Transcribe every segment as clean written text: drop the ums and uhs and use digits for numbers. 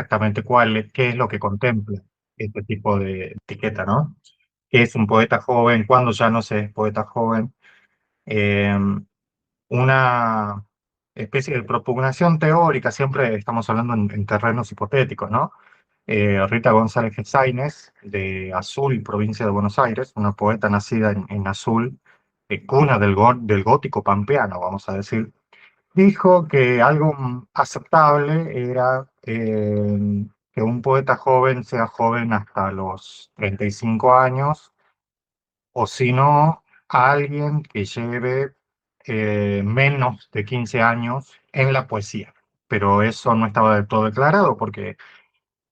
exactamente qué es lo que contempla este tipo de etiqueta, ¿no? ¿Qué es un poeta joven? ¿Cuándo ya no se es poeta joven? Eh, una especie de propugnación teórica, siempre estamos hablando en terrenos hipotéticos, ¿no? Rita González Gesáinez, de Azul, provincia de Buenos Aires, una poeta nacida en Azul, cuna del gótico pampeano, vamos a decir, dijo que algo aceptable era que un poeta joven sea joven hasta los 35 años, o si no, alguien que lleve menos de 15 años en la poesía. Pero eso no estaba del todo declarado porque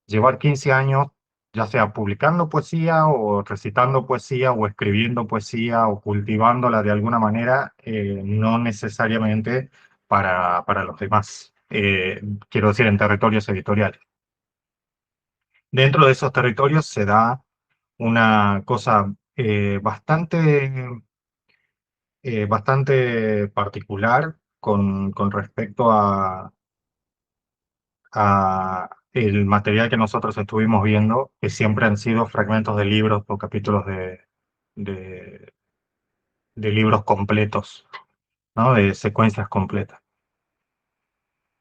llevar 15 años, ya sea publicando poesía o recitando poesía o escribiendo poesía o cultivándola de alguna manera, no necesariamente para los demás. Quiero decir, en territorios editoriales. Dentro de esos territorios se da una cosa bastante particular con respecto a el material que nosotros estuvimos viendo, que siempre han sido fragmentos de libros o capítulos de, de libros completos, ¿no? De secuencias completas.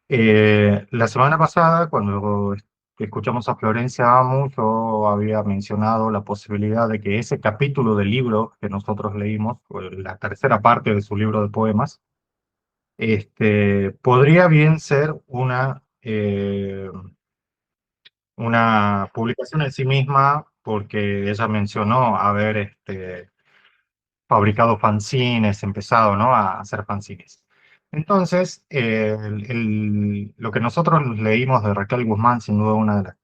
La semana pasada, cuando escuchamos a Florencia Amu, yo había mencionado la posibilidad de que ese capítulo del libro que nosotros leímos, o la tercera parte de su libro de poemas, podría bien ser una publicación en sí misma, porque ella mencionó haber fabricado fanzines, empezado, ¿no?, a hacer fanzines. Entonces, lo que nosotros leímos de Raquel Guzmán, sin duda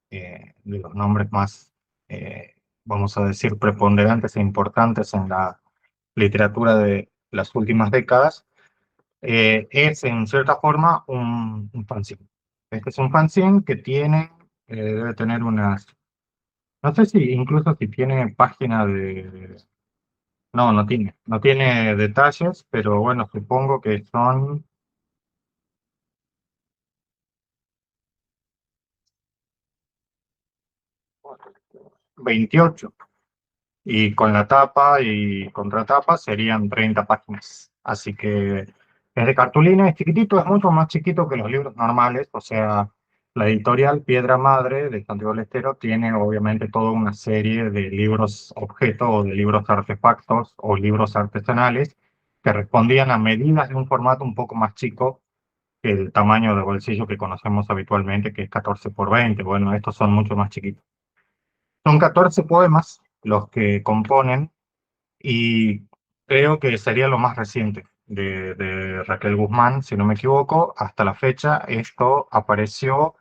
de los nombres más, eh, vamos a decir, preponderantes e importantes en la literatura de las últimas décadas, es en cierta forma un fanzine. Este es un fanzine que debe tener no sé si incluso si tiene página no, no tiene detalles, pero bueno, supongo que son 28. Y con la tapa y contratapa serían 30 páginas. Así que es de cartulina, es chiquitito, es mucho más chiquito que los libros normales. O sea, la editorial Piedra Madre de Santiago del Estero tiene obviamente toda una serie de libros objeto o de libros artefactos o libros artesanales que respondían a medidas de un formato un poco más chico que el tamaño de bolsillo que conocemos habitualmente, que es 14 por 20. Bueno, estos son mucho más chiquitos. Son 14 poemas los que componen, y creo que sería lo más reciente de Raquel Guzmán, si no me equivoco. Hasta la fecha esto apareció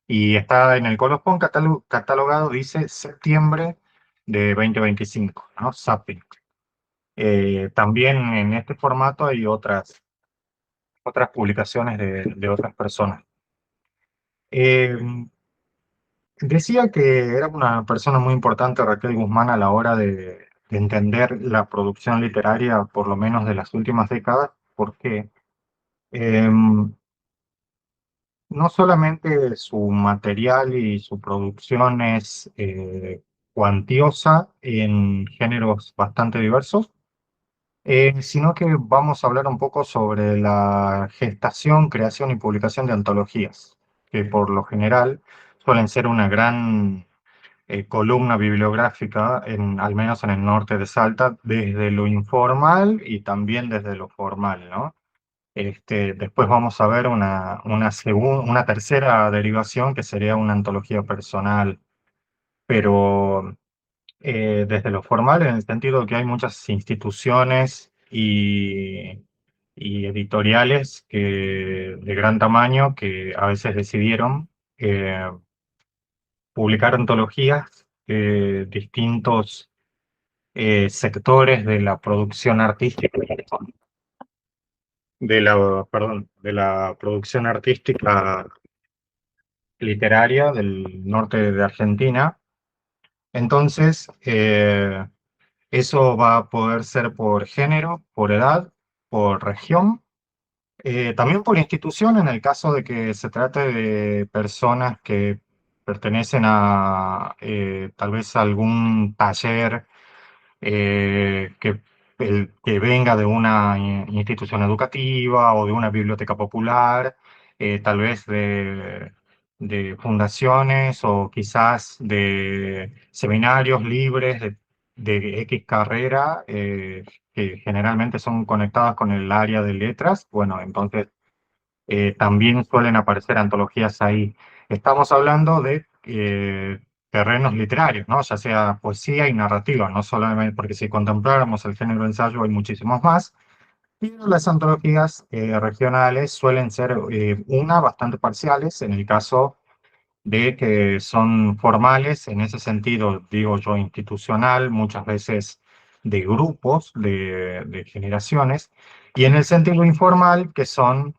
y está en el colofón catalogado, dice septiembre de 2025, ¿no? Zapping. También en este formato hay otras publicaciones de otras personas. Eh, Decía que era una persona muy importante Raquel Guzmán a la hora de entender la producción literaria, por lo menos de las últimas décadas, porque no solamente su material y su producción es cuantiosa en géneros bastante diversos, sino que vamos a hablar un poco sobre la gestación, creación y publicación de antologías, que por lo general suelen ser una gran columna bibliográfica, al menos en el norte de Salta, desde lo informal y también desde lo formal, ¿no? Después vamos a ver una tercera derivación que sería una antología personal, pero desde lo formal en el sentido de que hay muchas instituciones y editoriales de gran tamaño que a veces decidieron eh, publicar antologías de distintos sectores de la producción artística, de la producción artística literaria del norte de Argentina. Entonces, eso va a poder ser por género, por edad, por región, También por institución, en el caso de que se trate de personas que pertenecen a tal vez algún taller que venga de una institución educativa o de una biblioteca popular, tal vez de fundaciones o quizás de seminarios libres de X carrera, que generalmente son conectadas con el área de letras. Bueno, entonces también suelen aparecer antologías ahí. Estamos hablando de terrenos literarios, ¿no? Ya sea poesía y narrativa, no solamente, porque si contempláramos el género ensayo hay muchísimos más, pero las antologías regionales suelen ser, bastante parciales, en el caso de que son formales, en ese sentido, digo yo, institucional, muchas veces de grupos, de generaciones, y en el sentido informal, que son,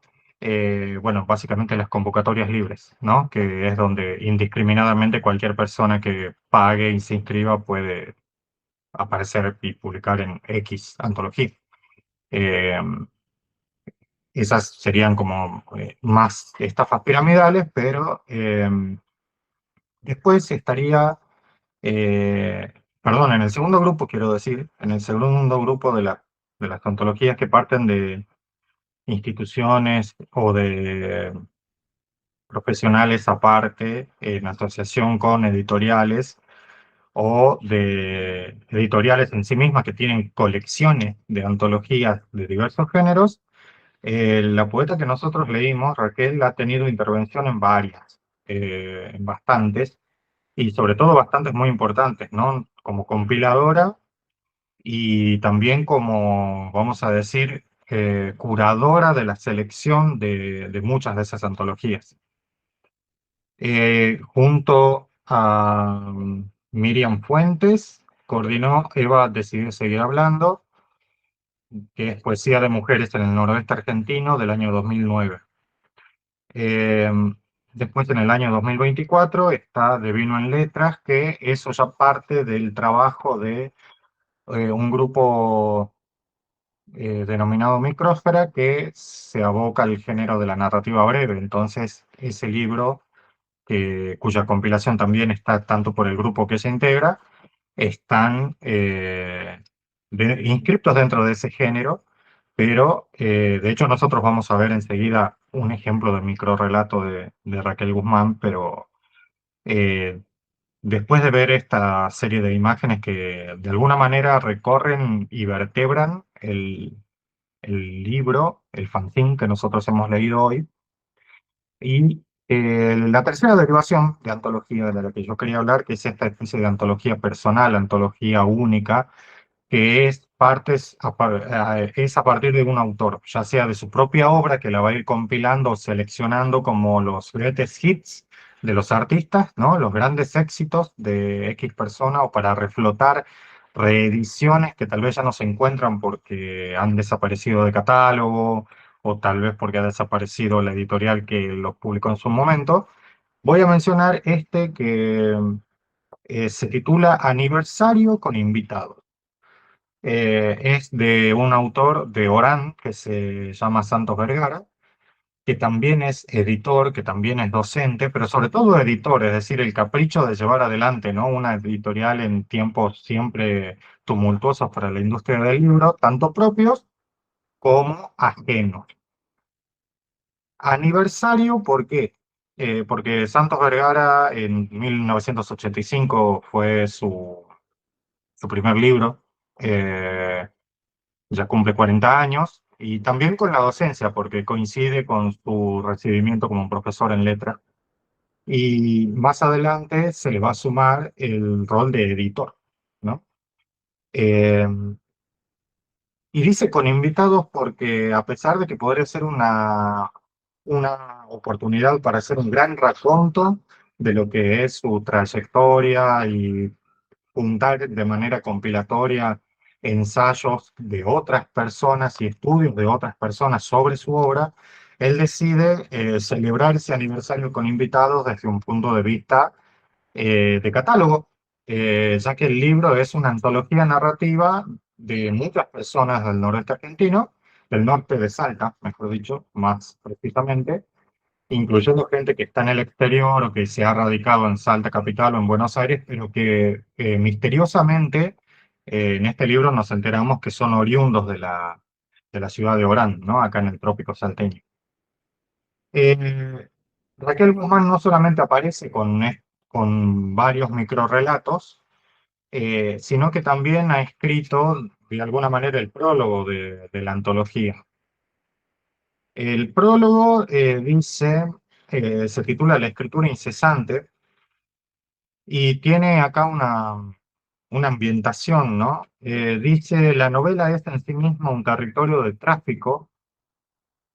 bueno, básicamente las convocatorias libres, ¿no? Que es donde indiscriminadamente cualquier persona que pague y se inscriba puede aparecer y publicar en X antología. Eh, Esas serían como más estafas piramidales, pero después estaría, perdón, en el segundo grupo, quiero decir, en el segundo grupo de las ontologías que parten de instituciones o de profesionales aparte, en asociación con editoriales o de editoriales en sí mismas que tienen colecciones de antologías de diversos géneros. La poeta que nosotros leímos, Raquel, ha tenido intervención en varias, en bastantes, y sobre todo bastantes muy importantes, ¿no? Como compiladora y también como, vamos a decir, curadora de la selección de muchas de esas antologías. Junto a Miriam Fuentes, coordinó Eva Decidió Seguir Hablando, que es poesía de mujeres en el noroeste argentino del año 2009. Eh, Después, en el año 2024, está De Vino en Letras, que eso ya parte del trabajo de un grupo denominado Micrósfera que se aboca al género de la narrativa breve. Entonces, ese libro, cuya compilación también está tanto por el grupo que se integra, están inscriptos dentro de ese género, pero de hecho nosotros vamos a ver enseguida un ejemplo de microrrelato de Raquel Guzmán, pero eh, después de ver esta serie de imágenes que de alguna manera recorren y vertebran el libro, el fanzine que nosotros hemos leído hoy, y la tercera derivación de antología de la que yo quería hablar, que es esta especie de antología personal, antología única, que es a partir de un autor, ya sea de su propia obra, que la va a ir compilando o seleccionando como los greatest hits de los artistas, ¿no? Los grandes éxitos de X persona, o para reflotar reediciones que tal vez ya no se encuentran porque han desaparecido de catálogo o tal vez porque ha desaparecido la editorial que los publicó en su momento. Voy a mencionar este que se titula Aniversario con invitados. Es de un autor de Orán que se llama Santos Vergara, que también es editor, que también es docente, pero sobre todo editor, es decir, el capricho de llevar adelante, ¿no? Una editorial en tiempos siempre tumultuosos para la industria del libro, tanto propios como ajenos. Aniversario, ¿por qué? Porque Santos Vergara en 1985 fue su primer libro. Ya cumple 40 años, y también con la docencia, porque coincide con su recibimiento como profesor en letras. Y más adelante se le va a sumar el rol de editor, ¿no? Eh, y dice con invitados porque, a pesar de que podría ser una oportunidad para hacer un gran raconto de lo que es su trayectoria y juntar de manera compilatoria ensayos de otras personas y estudios de otras personas sobre su obra, él decide celebrar ese aniversario con invitados desde un punto de vista de catálogo, ya que el libro es una antología narrativa de muchas personas del noroeste argentino, del norte de Salta, mejor dicho, más precisamente, incluyendo gente que está en el exterior o que se ha radicado en Salta Capital o en Buenos Aires, pero que misteriosamente en este libro nos enteramos que son oriundos de la ciudad de Orán, ¿no? Acá en el trópico salteño. Eh, Raquel Guzmán no solamente aparece con varios microrrelatos, sino que también ha escrito de alguna manera el prólogo de la antología. El prólogo se titula La escritura incesante y tiene acá una ambientación, ¿no? Dice, la novela es en sí misma un territorio de tráfico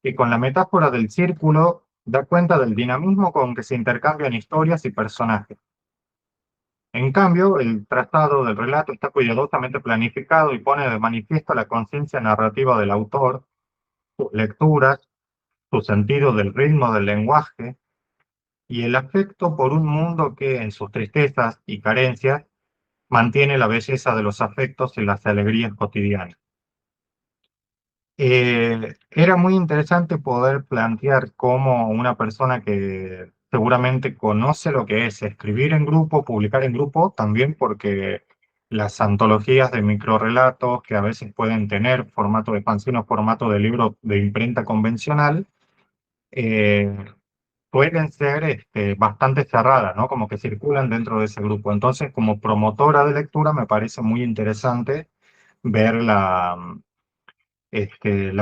que con la metáfora del círculo da cuenta del dinamismo con que se intercambian historias y personajes. En cambio, el trazado del relato está cuidadosamente planificado y pone de manifiesto la conciencia narrativa del autor, sus lecturas, su sentido del ritmo del lenguaje y el afecto por un mundo que, en sus tristezas y carencias, mantiene la belleza de los afectos y las alegrías cotidianas. Era muy interesante poder plantear cómo una persona que seguramente conoce lo que es escribir en grupo, publicar en grupo, también porque las antologías de microrelatos que a veces pueden tener formato de fanzine o formato de libro de imprenta convencional, eh, pueden ser bastante cerradas, ¿no? Como que circulan dentro de ese grupo. Entonces, como promotora de lectura, me parece muy interesante ver la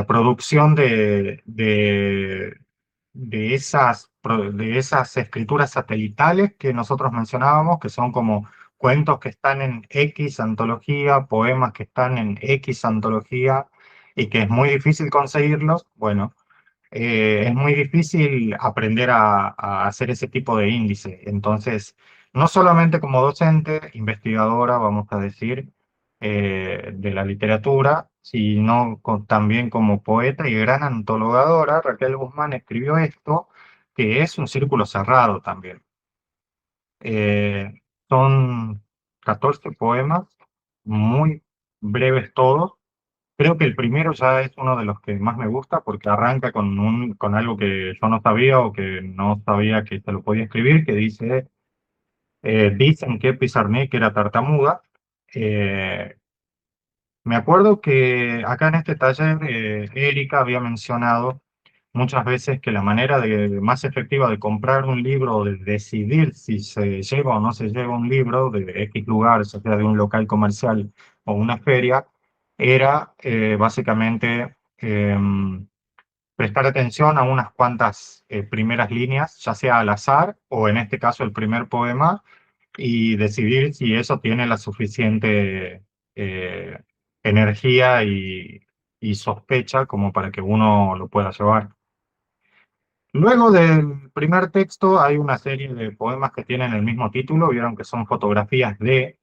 producción de esas escrituras satelitales que nosotros mencionábamos, que son como cuentos que están en X antología, poemas que están en X antología y que es muy difícil conseguirlos. Bueno, es muy difícil aprender a hacer ese tipo de índice. Entonces, no solamente como docente, investigadora, vamos a decir, de la literatura, sino también como poeta y gran antologadora, Raquel Guzmán escribió esto, que es un círculo cerrado también. Son 14 poemas, muy breves todos. Creo que el primero ya es uno de los que más me gusta porque arranca con algo que yo no sabía o que no sabía que se lo podía escribir, que dice, dicen que Pizarnik era tartamuda. Eh, Me acuerdo que acá en este taller Erika había mencionado muchas veces que la manera más efectiva de comprar un libro o de decidir si se lleva o no se lleva un libro de X lugar, ya sea de un local comercial o una feria, era básicamente prestar atención a unas cuantas primeras líneas, ya sea al azar o en este caso el primer poema, y decidir si eso tiene la suficiente eh, energía y sospecha como para que uno lo pueda llevar. Luego del primer texto hay una serie de poemas que tienen el mismo título, vieron que son fotografías de.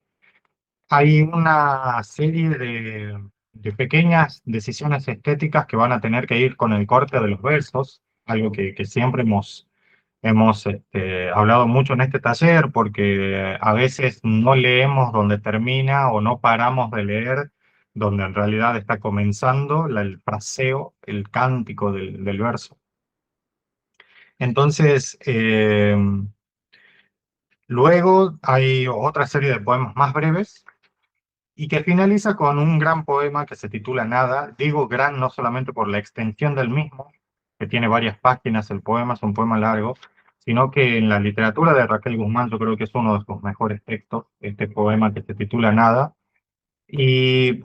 Hay una serie de pequeñas decisiones estéticas que van a tener que ir con el corte de los versos, algo que siempre hemos hablado mucho en este taller, porque a veces no leemos donde termina o no paramos de leer donde en realidad está comenzando el fraseo, el cántico del verso. Entonces, luego hay otra serie de poemas más breves y que finaliza con un gran poema que se titula Nada. Digo gran no solamente por la extensión del mismo, que tiene varias páginas, el poema es un poema largo, sino que en la literatura de Raquel Guzmán yo creo que es uno de sus mejores textos, este poema que se titula Nada. Y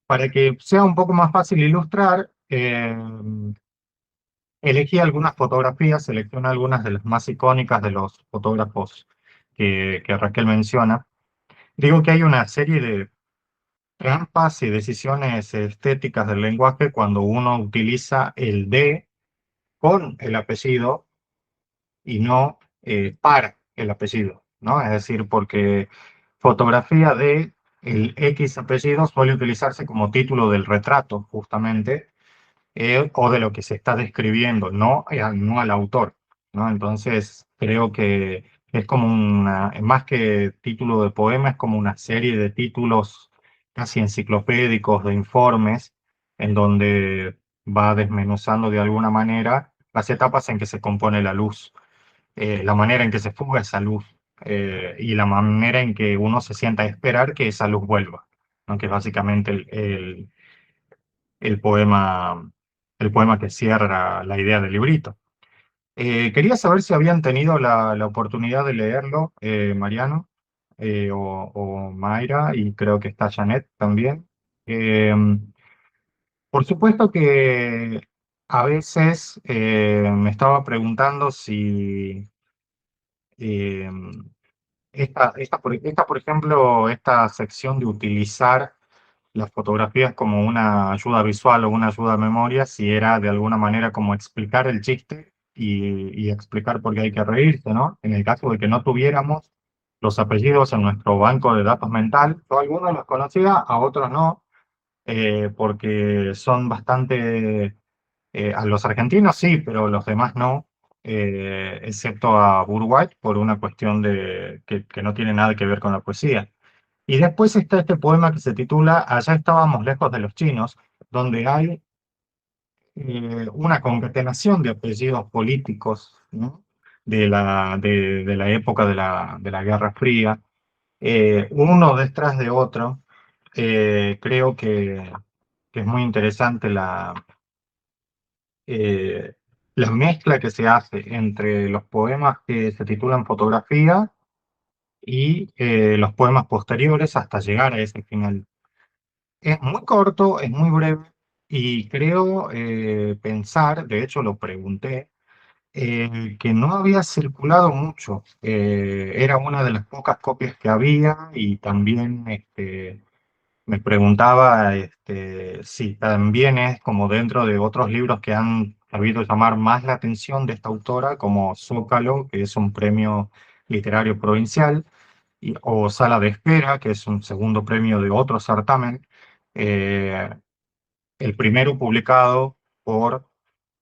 para que sea un poco más fácil ilustrar, elegí algunas fotografías, seleccioné algunas de las más icónicas de los fotógrafos que Raquel menciona. Digo que hay una serie de trampas y decisiones estéticas del lenguaje cuando uno utiliza el de con el apellido y no para el apellido, ¿no? Es decir, porque fotografía de el X apellido suele utilizarse como título del retrato, justamente, o de lo que se está describiendo, no al autor, ¿no? Entonces, creo que es como más que título de poema, es como una serie de títulos casi enciclopédicos, de informes, en donde va desmenuzando de alguna manera las etapas en que se compone la luz, la manera en que se fuga esa luz, y la manera en que uno se sienta a esperar que esa luz vuelva, ¿no? Que es básicamente el poema, el poema que cierra la idea del librito. Quería saber si habían tenido la oportunidad de leerlo, Mariano, o Mayra, y creo que está Janet también. Eh, por supuesto que a veces me estaba preguntando si eh, por ejemplo, esta sección de utilizar las fotografías como una ayuda visual o una ayuda a memoria, si era de alguna manera como explicar el chiste y explicar por qué hay que reírse, ¿no? En el caso de que no tuviéramos los apellidos en nuestro banco de datos mental, yo a algunos los conocía, a otros no, porque son bastante, a los argentinos sí, pero los demás no, excepto a Burwhite por una cuestión de que no tiene nada que ver con la poesía. Y después está este poema que se titula Allá estábamos lejos de los chinos, donde hay una concatenación de apellidos políticos, ¿no? De la época de la Guerra Fría, uno detrás de otro. Creo que es muy interesante eh, la mezcla que se hace entre los poemas que se titulan Fotografía y los poemas posteriores hasta llegar a ese final. Es muy corto, es muy breve y creo pensar, de hecho lo pregunté, que no había circulado mucho. Era una de las pocas copias que había y también me preguntaba si también es como dentro de otros libros que han sabido llamar más la atención de esta autora, como Zócalo, que es un premio literario provincial, o Sala de Espera, que es un segundo premio de otro certamen, eh, el primero publicado por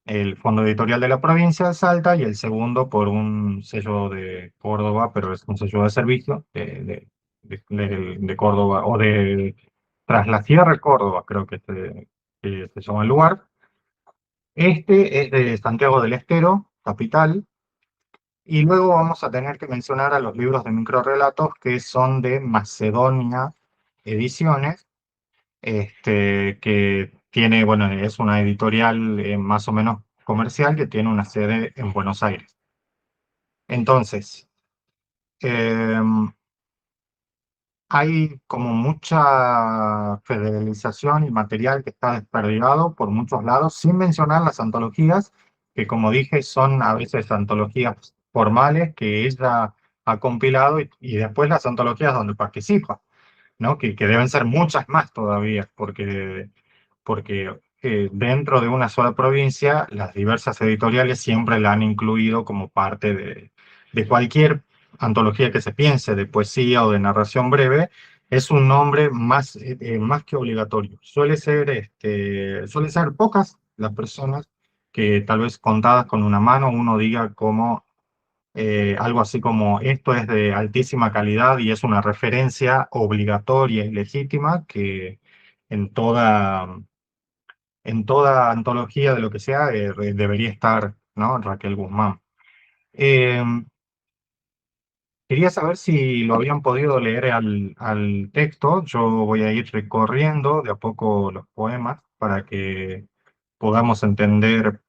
el Fondo Editorial de la provincia de Salta y el segundo por un sello de Córdoba, pero es un sello de servicio de Córdoba, o de Tras la Sierra Córdoba, creo que se llama el lugar. Este es de Santiago del Estero, capital, y luego vamos a tener que mencionar a los libros de microrrelatos que son de Macedonia Ediciones, que tiene, bueno, es una editorial más o menos comercial que tiene una sede en Buenos Aires. Entonces, eh, hay como mucha federalización y material que está desperdigado por muchos lados, sin mencionar las antologías, que como dije son a veces antologías formales que ella ha compilado y después las antologías donde participa, ¿no? Que deben ser muchas más todavía, porque dentro de una sola provincia, las diversas editoriales siempre la han incluido como parte de cualquier antología que se piense, de poesía o de narración breve, es un nombre más que obligatorio. Suele ser pocas las personas que tal vez contadas con una mano uno diga como algo así como esto es de altísima calidad y es una referencia obligatoria y legítima que en toda, en toda antología de lo que sea debería estar, ¿no? Raquel Guzmán. Eh, Quería saber si lo habían podido leer al texto. Yo voy a ir recorriendo de a poco los poemas para que podamos entender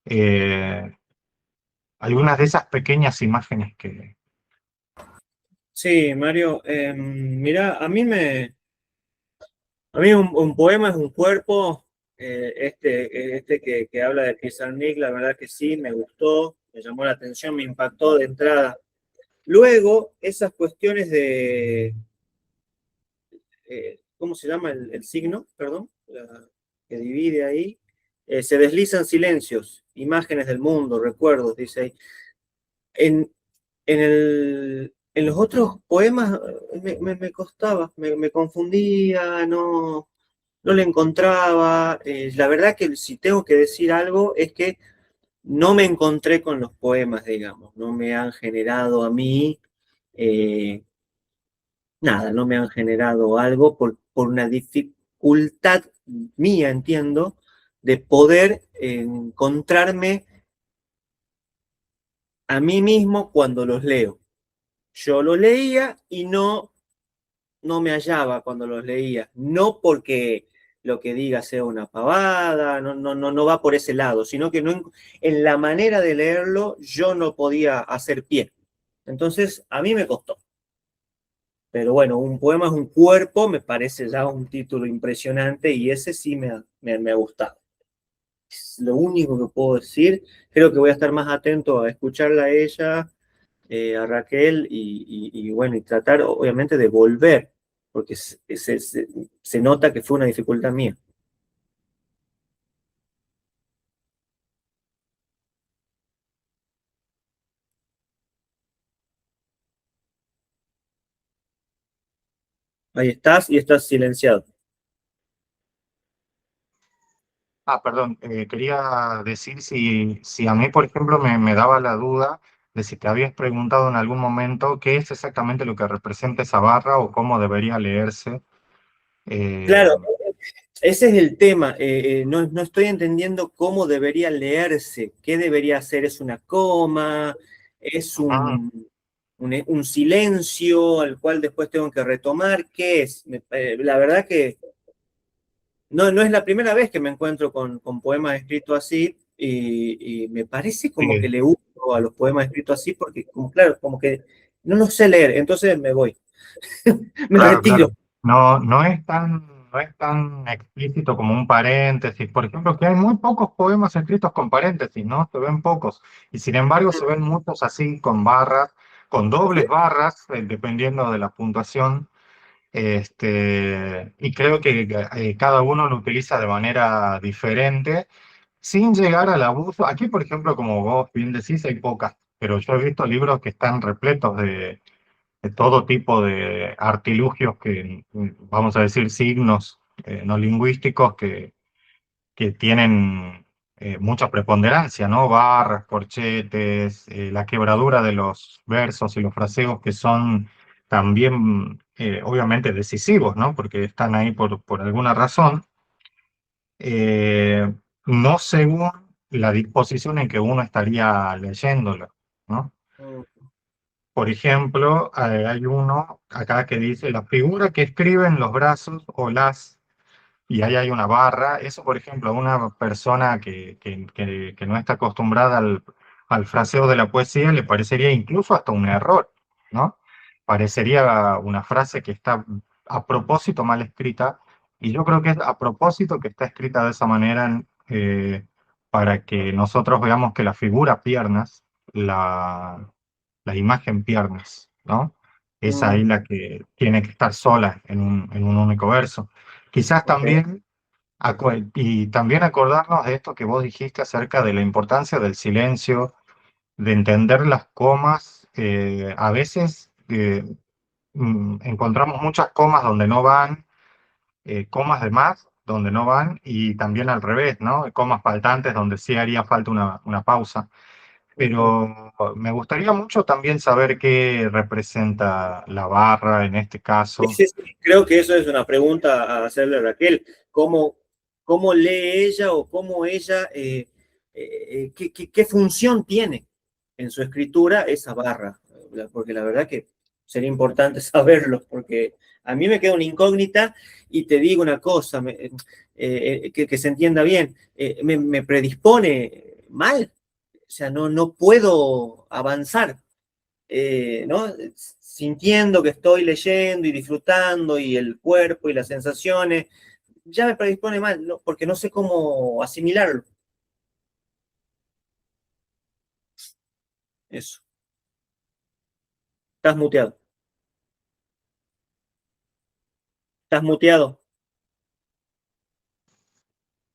eh, algunas de esas pequeñas imágenes que... Sí, Mario, mira, a mí un poema es un cuerpo, que habla de Pizarnik, la verdad que sí, me gustó, me llamó la atención, me impactó de entrada. Luego, esas cuestiones ¿cómo se llama el signo? Perdón, que divide ahí. Se deslizan silencios, imágenes del mundo, recuerdos, dice ahí. En, en los otros poemas me costaba, me confundía, no le encontraba. La verdad que si tengo que decir algo es que no me encontré con los poemas, digamos, no me han generado a mí nada, no me han generado algo por una dificultad mía, entiendo, de poder encontrarme a mí mismo cuando los leo. Yo los leía y no me hallaba cuando los leía, no porque lo que diga sea una pavada, no va por ese lado, sino que no, en la manera de leerlo yo no podía hacer pie. Entonces, a mí me costó. Pero bueno, un poema es un cuerpo, me parece ya un título impresionante y ese sí me ha gustado. Es lo único que puedo decir. Creo que voy a estar más atento a escucharla a ella, a Raquel y bueno, y tratar obviamente de volver, porque se nota que fue una dificultad mía. Ahí estás y estás silenciado. Perdón, quería decir si a mí, por ejemplo, me daba la duda de si te habías preguntado en algún momento qué es exactamente lo que representa esa barra o cómo debería leerse. Eh, Claro, ese es el tema. No estoy entendiendo cómo debería leerse. ¿Qué debería hacer? ¿Es una coma? ¿Es ah, un silencio al cual después tengo que retomar? ¿Qué es? La verdad que no es la primera vez que me encuentro con poemas escritos así y me parece como que sí, le uso a los poemas escritos así porque, como, claro, como que no los sé leer, entonces me voy, me claro, retiro. claro. No es tan explícito como un paréntesis. Por ejemplo, que hay muy pocos poemas escritos con paréntesis, ¿no? Se ven pocos. Y sin embargo, se ven muchos así con barras, con dobles barras, dependiendo de la puntuación. Y creo que cada uno lo utiliza de manera diferente, sin llegar al abuso. Aquí, por ejemplo, como vos bien decís, hay pocas, pero yo he visto libros que están repletos de todo tipo de artilugios que, vamos a decir, signos no lingüísticos que tienen mucha preponderancia, ¿no? Barras, corchetes, la quebradura de los versos y los fraseos que son también, obviamente, decisivos, ¿no? Porque están ahí por alguna razón, eh, no según la disposición en que uno estaría leyéndolo, ¿no? Por ejemplo, hay uno acá que dice la figura que escribe en los brazos o las y ahí hay una barra. Eso, por ejemplo, a una persona que no está acostumbrada al fraseo de la poesía le parecería incluso hasta un error, ¿no? Parecería una frase que está a propósito mal escrita, y yo creo que es a propósito que está escrita de esa manera para que nosotros veamos que la figura piernas, la imagen piernas, ¿no? Es ahí Mm, la que tiene que estar sola en un único verso. Quizás ok. también, y también acordarnos de esto que vos dijiste acerca de la importancia del silencio, de entender las comas. A veces encontramos muchas comas donde no van, comas de más donde no van, y también al revés, ¿no? Comas faltantes donde sí haría falta una pausa. Ujú. Pero me gustaría mucho también saber qué representa la barra en este Sí, caso. sí, sí. Creo que eso es una pregunta a hacerle a Raquel. ¿Cómo lee ella o cómo ella, qué función tiene en su escritura esa barra? Porque la verdad que sería importante saberlo, porque a mí me queda una incógnita y te digo una cosa, que se entienda bien, me predispone mal, o sea, no puedo avanzar, ¿no? Sintiendo que estoy leyendo y disfrutando y el cuerpo y las sensaciones, ya me predispone mal, ¿no? Porque no sé cómo asimilarlo. Eso. Estás muteado. Estás muteado.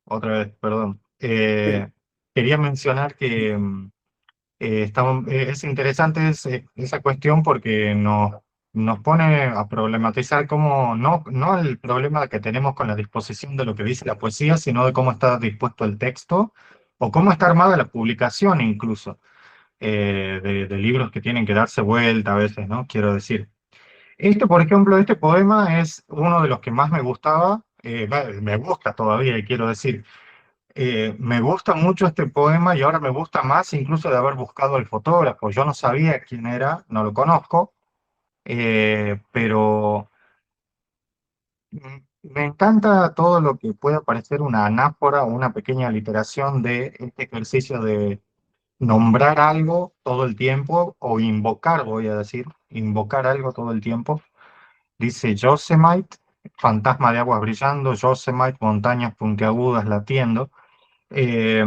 Otra vez, perdón. Quería mencionar que es interesante esa cuestión porque nos pone a problematizar cómo, no el problema que tenemos con la disposición de lo que dice la poesía, sino de cómo está dispuesto el texto o cómo está armada la publicación incluso, de libros que tienen que darse vuelta a veces, ¿no? Quiero decir. Por ejemplo, este poema es uno de los que más me gustaba, me gusta todavía, y quiero decir, me gusta mucho este poema y ahora me gusta más incluso de haber buscado al fotógrafo. Yo no sabía quién era, no lo conozco, pero me encanta todo lo que pueda parecer una anáfora o una pequeña literación de este ejercicio de nombrar algo todo el tiempo o invocar, voy a decir, invocar algo todo el tiempo. Dice Yosemite, fantasma de aguas brillando, Yosemite, montañas puntiagudas latiendo. Eh,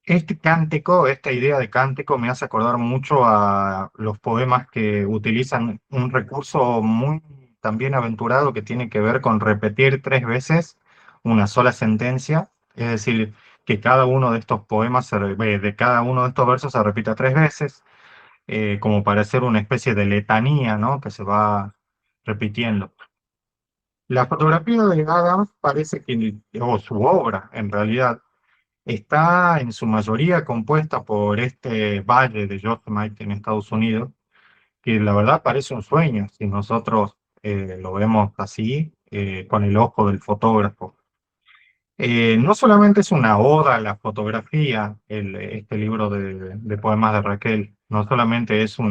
este cántico, esta idea de cántico me hace acordar mucho a los poemas que utilizan un recurso muy también aventurado que tiene que ver con repetir 3 veces una sola sentencia, es decir, que cada uno de estos poemas, de cada uno de estos versos se repita 3 veces, como para hacer una especie de letanía, ¿no? Que se va repitiendo. La fotografía de Adams parece que, o su obra en realidad, está en su mayoría compuesta por este valle de Yosemite en Estados Unidos, que la verdad parece un sueño si nosotros lo vemos así, con el ojo del fotógrafo. No solamente es una oda a la fotografía, este libro de poemas de Raquel, no solamente es un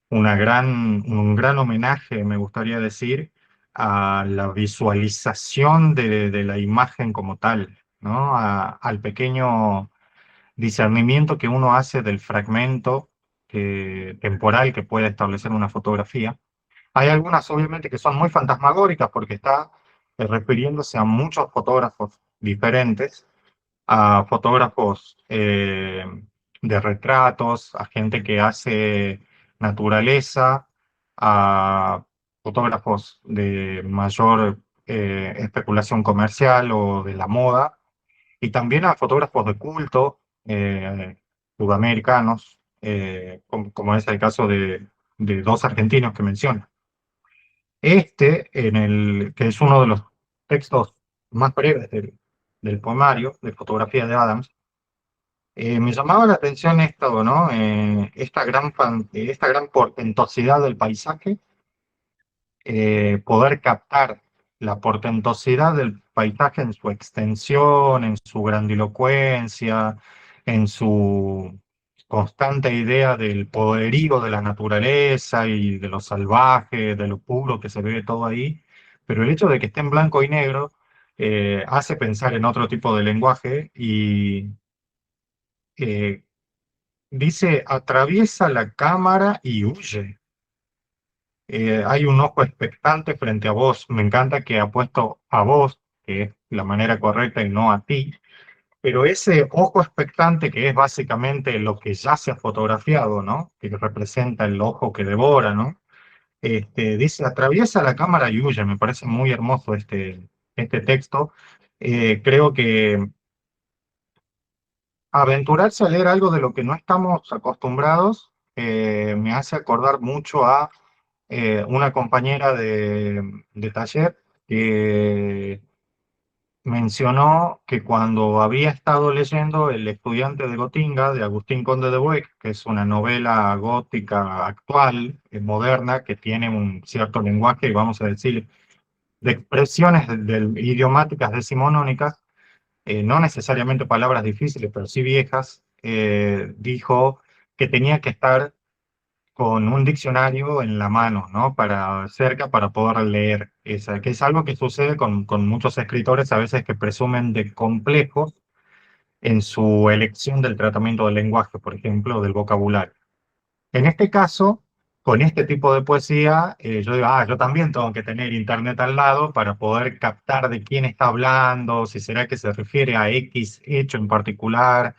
gran homenaje, me gustaría decir, a la visualización de la imagen como tal, ¿no? Al pequeño discernimiento que uno hace del fragmento temporal que puede establecer una fotografía. Hay algunas, obviamente, que son muy fantasmagóricas porque está refiriéndose a muchos fotógrafos diferentes, a fotógrafos de retratos, a gente que hace naturaleza, a fotógrafos de mayor especulación comercial o de la moda, y también a fotógrafos de culto sudamericanos, como es el caso de dos argentinos que menciona. Que es uno de los textos más breves del poemario de fotografía de Adams, me llamaba la atención esto, ¿no? Esta gran portentosidad del paisaje, poder captar la portentosidad del paisaje en su extensión, en su grandilocuencia, en su constante idea del poderío de la naturaleza y de lo salvaje, de lo puro que se ve todo ahí, pero el hecho de que esté en blanco y negro hace pensar en otro tipo de lenguaje y eh, dice, atraviesa la cámara y huye. Hay un ojo expectante frente a vos. Me encanta que ha puesto a vos, que es la manera correcta, y no a ti. Pero ese ojo expectante, que es básicamente lo que ya se ha fotografiado, ¿no? Que representa el ojo que devora, ¿no? Dice, atraviesa la cámara y huye. Me parece muy hermoso este texto. Creo que aventurarse a leer algo de lo que no estamos acostumbrados me hace acordar mucho a una compañera de taller que mencionó que cuando había estado leyendo El estudiante de Gotinga, de Agustín Conde de Buec, que es una novela gótica actual, moderna, que tiene un cierto lenguaje, y vamos a decir, de expresiones idiomáticas decimonónicas, no necesariamente palabras difíciles, pero sí viejas, dijo que tenía que estar con un diccionario en la mano, ¿no? Cerca para poder leer esa, que es algo que sucede con muchos escritores a veces que presumen de complejos en su elección del tratamiento del lenguaje, por ejemplo, del vocabulario. En este caso, con este tipo de poesía, yo digo, yo también tengo que tener internet al lado para poder captar de quién está hablando, si será que se refiere a X hecho en particular,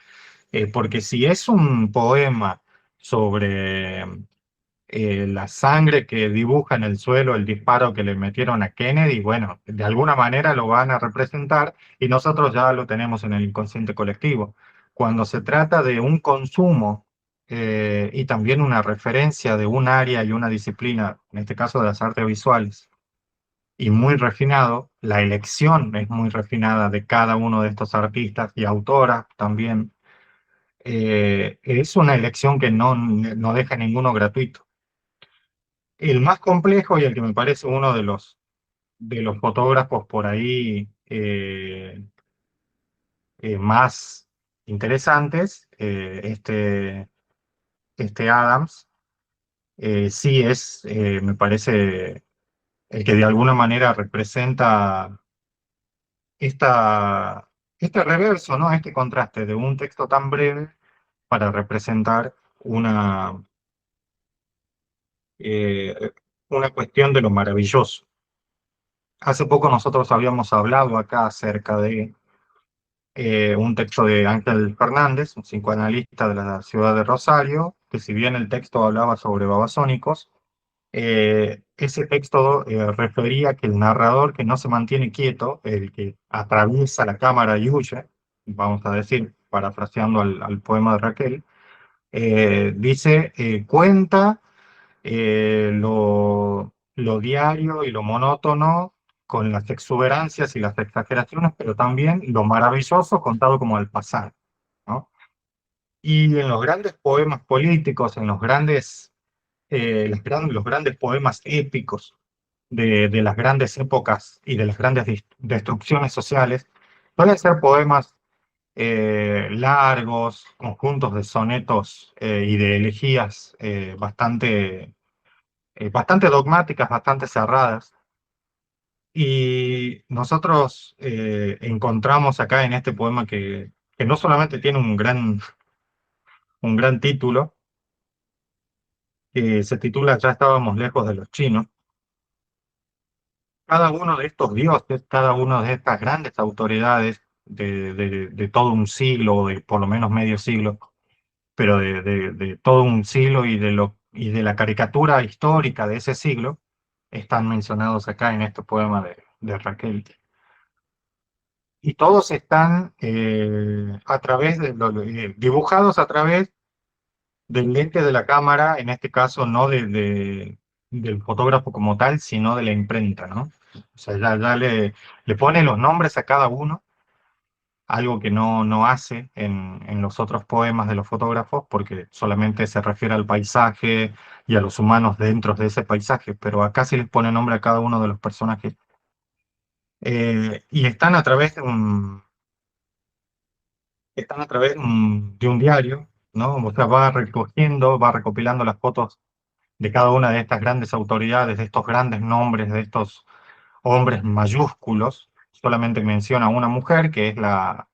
porque si es un poema sobre la sangre que dibuja en el suelo el disparo que le metieron a Kennedy, bueno, de alguna manera lo van a representar y nosotros ya lo tenemos en el inconsciente colectivo. Cuando se trata de un consumo y también una referencia de un área y una disciplina, en este caso de las artes visuales, y muy refinado, la elección es muy refinada de cada uno de estos artistas y autoras también, es una elección que no deja ninguno gratuito. El más complejo y el que me parece uno de los de los fotógrafos por ahí más interesantes, este Adams, sí es, me parece, el que de alguna manera representa esta, este reverso, ¿no? Este contraste de un texto tan breve para representar eh, una cuestión de lo maravilloso. Hace poco nosotros habíamos hablado acá acerca de un texto de Ángel Fernández, un psicoanalista de la ciudad de Rosario, que si bien el texto hablaba sobre babasónicos, ese texto refería que el narrador que no se mantiene quieto, el que atraviesa la cámara y huye, vamos a decir, parafraseando al poema de Raquel, dice, cuenta lo diario y lo monótono con las exuberancias y las exageraciones, pero también lo maravilloso contado como al pasar, ¿no? Y en los grandes poemas políticos, en los grandes poemas épicos de las grandes épocas y de las grandes destrucciones sociales, suelen ser poemas largos, conjuntos de sonetos y de elegías bastante dogmáticas, bastante cerradas. Y nosotros encontramos acá en este poema que no solamente tiene un gran título, que se titula Ya estábamos lejos de los chinos. Cada uno de estos dioses, cada una de estas grandes autoridades de todo un siglo, o de por lo menos medio siglo, pero de todo un siglo y de la caricatura histórica de ese siglo, están mencionados acá en este poema de Raquel. Y todos están a través dibujados a través del lente de la cámara, en este caso no del fotógrafo como tal, sino de la imprenta, ¿no? O sea, ya le pone los nombres a cada uno, algo que no hace en los otros poemas de los fotógrafos, porque solamente se refiere al paisaje y a los humanos dentro de ese paisaje, pero acá sí les pone nombre a cada uno de los personajes. Y están a través de un diario, ¿no? O sea, va recogiendo, va recopilando las fotos de cada una de estas grandes autoridades, de estos grandes nombres, de estos hombres mayúsculos. Solamente menciona a una mujer, que es la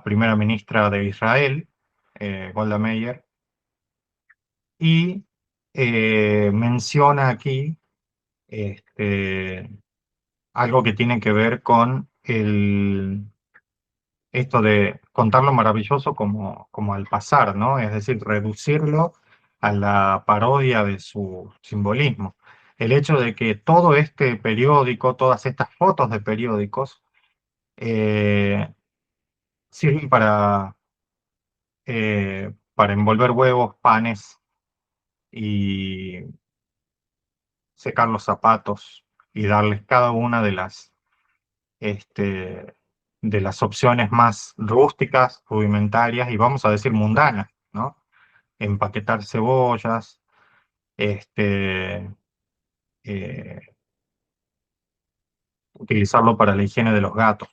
primera ministra de Israel, Golda Meir, y menciona aquí este, algo que tiene que ver con esto de contar lo maravilloso como al pasar, ¿no? Es decir, reducirlo a la parodia de su simbolismo. El hecho de que todo este periódico, todas estas fotos de periódicos, eh, sirven para envolver huevos, panes y secar los zapatos y darles cada una este, de las opciones más rústicas, rudimentarias y vamos a decir mundanas, ¿no? Empaquetar cebollas, este, eh, utilizarlo para la higiene de los gatos.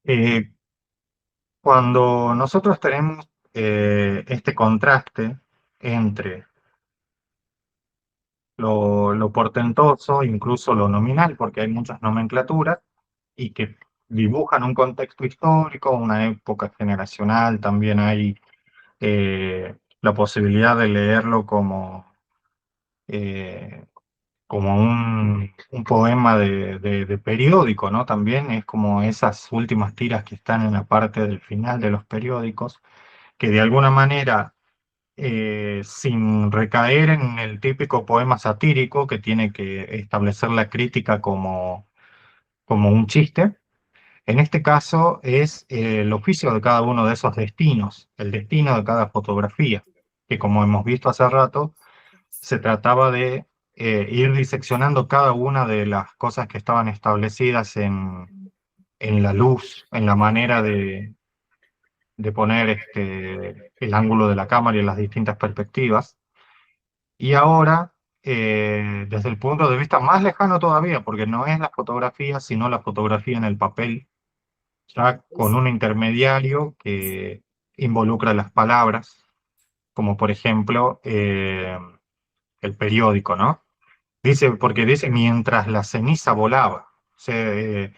Eh, Cuando nosotros tenemos este contraste entre lo portentoso, incluso lo nominal, porque hay muchas nomenclaturas, y que dibujan un contexto histórico, una época generacional, también hay la posibilidad de leerlo eh, como un poema de periódico, ¿no? También es como esas últimas tiras que están en la parte del final de los periódicos, que de alguna manera, sin recaer en el típico poema satírico que tiene que establecer la crítica como un chiste, en este caso es el oficio de cada uno de esos destinos, el destino de cada fotografía, que como hemos visto hace rato, se trataba de ir diseccionando cada una de las cosas que estaban establecidas en la luz, en la manera de poner el ángulo de la cámara y las distintas perspectivas. Y ahora desde el punto de vista más lejano todavía, porque no es la fotografía, sino la fotografía en el papel, ya con un intermediario que involucra las palabras, como por ejemplo el periódico, ¿no? Dice, porque dice, mientras la ceniza volaba. O sea,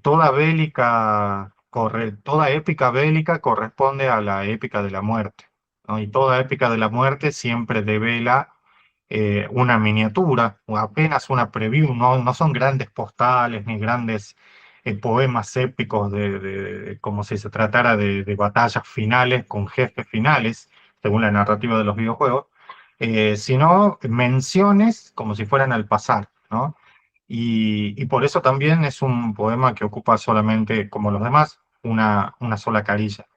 toda épica bélica corresponde a la épica de la muerte, ¿no? Y toda épica de la muerte siempre devela una miniatura, o apenas una preview, no son grandes postales ni grandes poemas épicos como si se tratara de batallas finales con jefes finales, según la narrativa de los videojuegos, sino menciones como si fueran al pasar, ¿no? Y por eso también es un poema que ocupa solamente, como los demás, una sola carilla.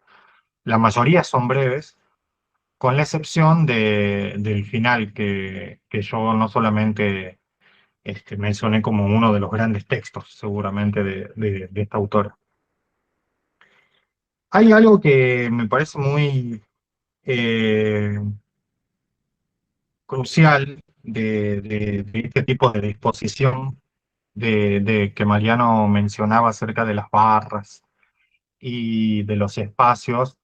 La mayoría son breves, con la excepción del final, que yo no solamente mencioné como uno de los grandes textos, seguramente, de esta autora. Hay algo que me parece muy eh, crucial de este tipo de disposición que Mariano mencionaba acerca de las barras y de los espacios,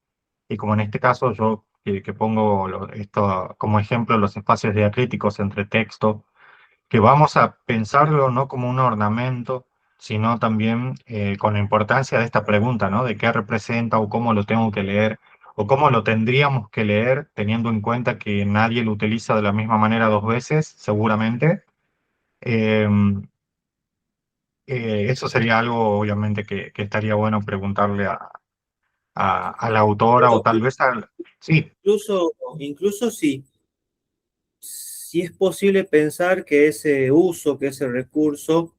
y como en este caso yo que pongo esto como ejemplo, los espacios diacríticos entre texto, que vamos a pensarlo no como un ornamento, sino también con la importancia de esta pregunta, ¿no? De qué representa o cómo lo tengo que leer, o cómo lo tendríamos que leer, teniendo en cuenta que nadie lo utiliza de la misma manera dos veces, seguramente. Eh, Eso sería algo, obviamente, que estaría bueno preguntarle a la autora o Pero tal vez al... Sí, incluso si es posible pensar que ese uso, que ese recurso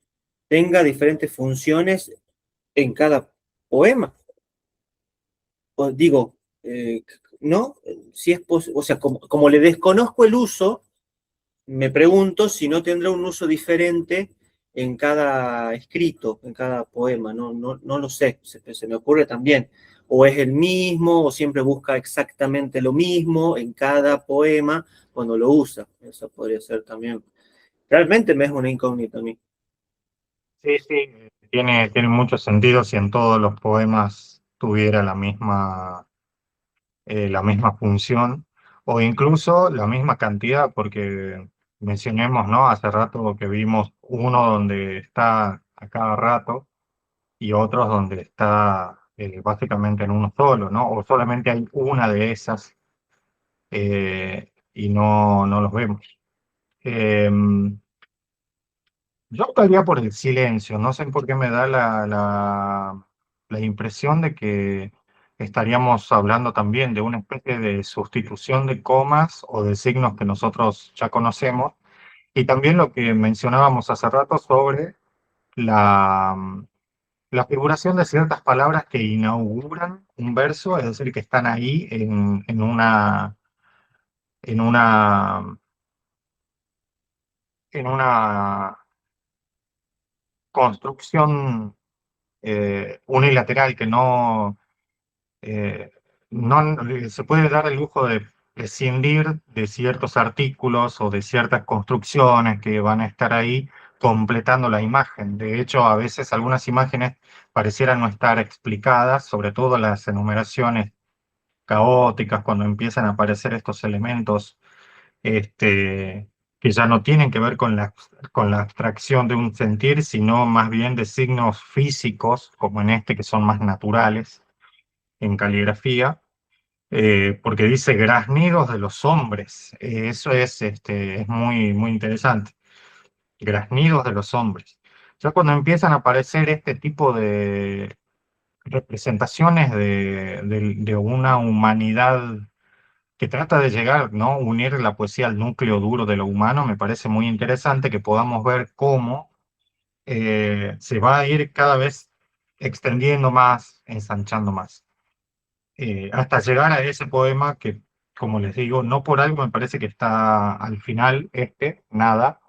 tenga diferentes funciones en cada poema. O digo, ¿no? Si es o sea, como le desconozco el uso, me pregunto si no tendrá un uso diferente en cada escrito, en cada poema, no lo sé, se me ocurre también. O es el mismo, o siempre busca exactamente lo mismo en cada poema cuando lo usa. Eso podría ser también. Realmente me es una incógnita a mí. sí, sí, tiene mucho sentido si en todos los poemas tuviera la misma función o incluso la misma cantidad, porque mencionemos, ¿no? Hace rato que vimos uno donde está a cada rato y otros donde está básicamente en uno solo, ¿no? O solamente hay una de esas y no los vemos. Em, Yo optaría por el silencio, no sé por qué me da la impresión de que estaríamos hablando también de una especie de sustitución de comas o de signos que nosotros ya conocemos, y también lo que mencionábamos hace rato sobre la, la figuración de ciertas palabras que inauguran un verso, es decir, que están ahí en una, en una construcción unilateral que eh, no se puede dar el lujo de prescindir de ciertos artículos o de ciertas construcciones que van a estar ahí completando la imagen. De hecho, a veces algunas imágenes parecieran no estar explicadas, sobre todo las enumeraciones caóticas, cuando empiezan a aparecer estos elementos este, que ya no tienen que ver con la abstracción de un sentir, sino más bien de signos físicos, como en este, que son más naturales en caligrafía, porque dice graznidos de los hombres. Eso es muy interesante. Graznidos de los hombres. Ya cuando empiezan a aparecer este tipo de representaciones de una humanidad que trata de llegar, ¿no? Unir la poesía al núcleo duro de lo humano, me parece muy interesante que podamos ver cómo se va a ir cada vez extendiendo más, ensanchando más, hasta llegar a ese poema que, como les digo, no por algo me parece que está al final, nada,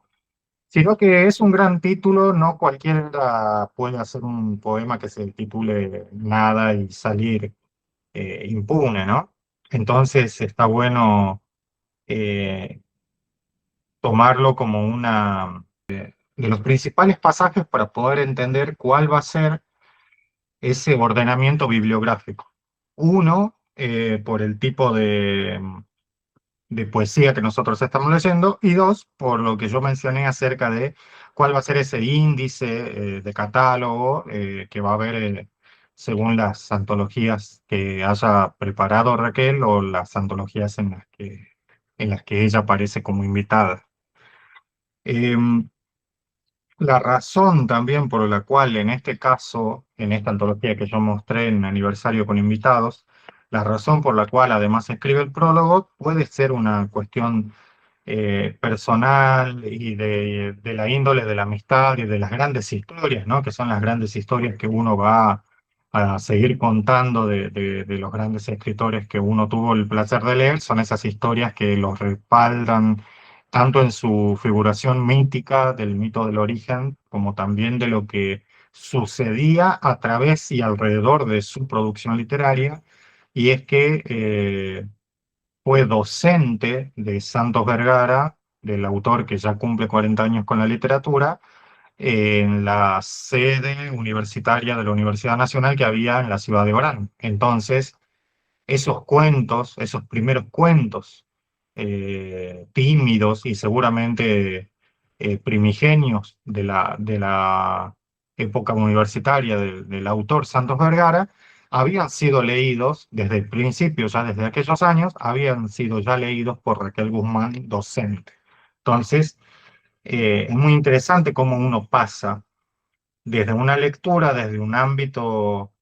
sino que es un gran título, no cualquiera puede hacer un poema que se titule Nada y salir impune, ¿no? Entonces está bueno. eh, tomarlo como una de los principales pasajes para poder entender cuál va a ser ese ordenamiento bibliográfico. Uno, por el tipo de poesía que nosotros estamos leyendo, y dos, por lo que yo mencioné acerca de cuál va a ser ese índice de catálogo que va a haber según las antologías que haya preparado Raquel o las antologías en las que ella aparece como invitada. Em, la razón también por la cual en este caso, en esta antología que yo mostré en Aniversario con Invitados, la razón por la cual además escribe el prólogo puede ser una cuestión personal y de la índole de la amistad y de las grandes historias, ¿no? Que son las grandes historias que uno va a seguir contando de los grandes escritores que uno tuvo el placer de leer, son esas historias que los respaldan tanto en su figuración mítica del mito del origen, como también de lo que sucedía a través y alrededor de su producción literaria, y es que fue docente de Santos Vergara, del autor que ya cumple 40 años con la literatura, en la sede universitaria de la Universidad Nacional que había en la ciudad de Orán. Entonces, esos cuentos, esos primeros cuentos tímidos y seguramente primigenios de la época universitaria del autor Santos Vergara, habían sido leídos desde el principio, ya desde aquellos años, habían sido ya leídos por Raquel Guzmán, docente. Entonces, es muy interesante cómo uno pasa desde una lectura, desde un ámbito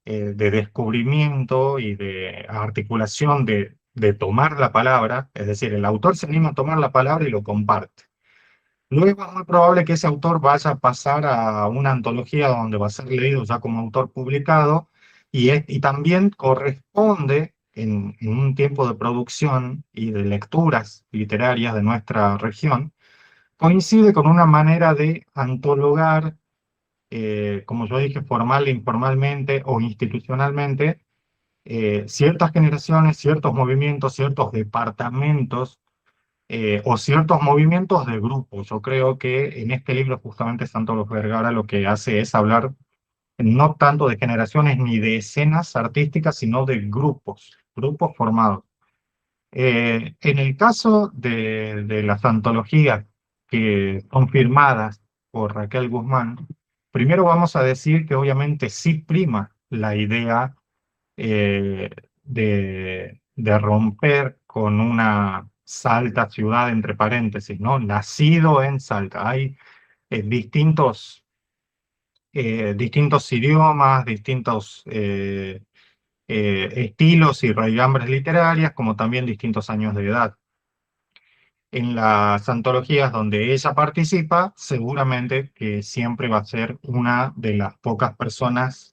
de descubrimiento y de articulación de tomar la palabra, es decir, el autor se anima a tomar la palabra y lo comparte. Luego es muy probable que ese autor vaya a pasar a una antología donde va a ser leído ya como autor publicado y también corresponde en un tiempo de producción y de lecturas literarias de nuestra región, coincide con una manera de antologar como yo dije, formal e informalmente o institucionalmente, ciertas generaciones, ciertos movimientos, ciertos departamentos o ciertos movimientos de grupos. Yo creo que en este libro justamente Santos Vergara lo que hace es hablar no tanto de generaciones ni de escenas artísticas, sino de grupos, grupos formados. En el caso de las antologías que son firmadas por Raquel Guzmán, primero vamos a decir que obviamente sí prima la idea eh, de romper con una Salta ciudad entre paréntesis, ¿no? Nacido en Salta. Hay distintos idiomas, distintos estilos y raigambres literarias, como también distintos años de edad. En las antologías donde ella participa, seguramente que siempre va a ser una de las pocas personas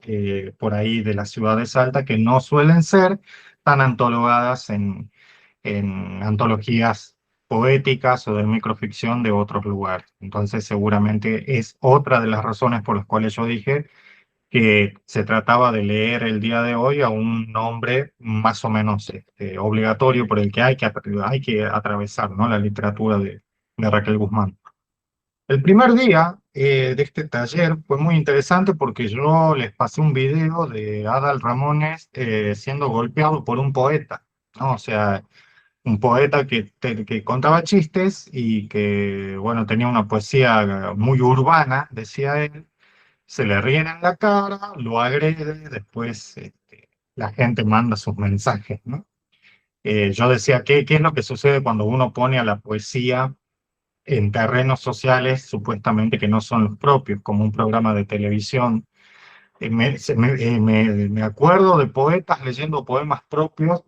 por ahí de la ciudad de Salta que no suelen ser tan antologadas en antologías poéticas o de microficción de otros lugares. Entonces, seguramente es otra de las razones por las cuales yo dije que se trataba de leer el día de hoy a un nombre más o menos obligatorio por el que hay que atravesar, ¿no? La literatura de Raquel Guzmán. El primer día de este taller fue muy interesante porque yo les pasé un video de Adal Ramones siendo golpeado por un poeta, ¿no? O sea, un poeta que contaba chistes y que, bueno, tenía una poesía muy urbana, decía él, se le ríen en la cara, lo agrede, después la gente manda sus mensajes, ¿no? Yo decía, ¿qué es lo que sucede cuando uno pone a la poesía en terrenos sociales supuestamente que no son los propios, como un programa de televisión? Me acuerdo de poetas leyendo poemas propios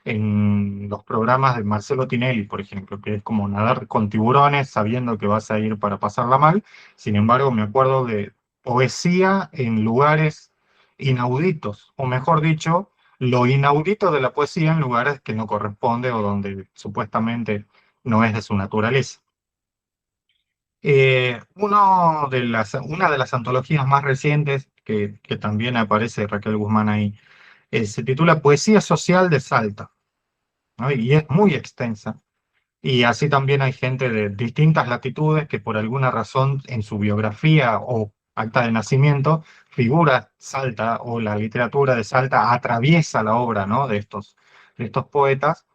en los programas de Marcelo Tinelli, por ejemplo, que es como nadar con tiburones sabiendo que vas a ir para pasarla mal. Sin embargo, me acuerdo de poesía en lugares inauditos, o mejor dicho, lo inaudito de la poesía en lugares que no corresponde o donde supuestamente no es de su naturaleza. Una de las antologías más recientes que también aparece Raquel Guzmán ahí se titula Poesía Social de Salta, ¿no? Y es muy extensa. Y así también hay gente de distintas latitudes que por alguna razón en su biografía o acta de nacimiento figura Salta o la literatura de Salta atraviesa la obra, ¿no? De estos poetas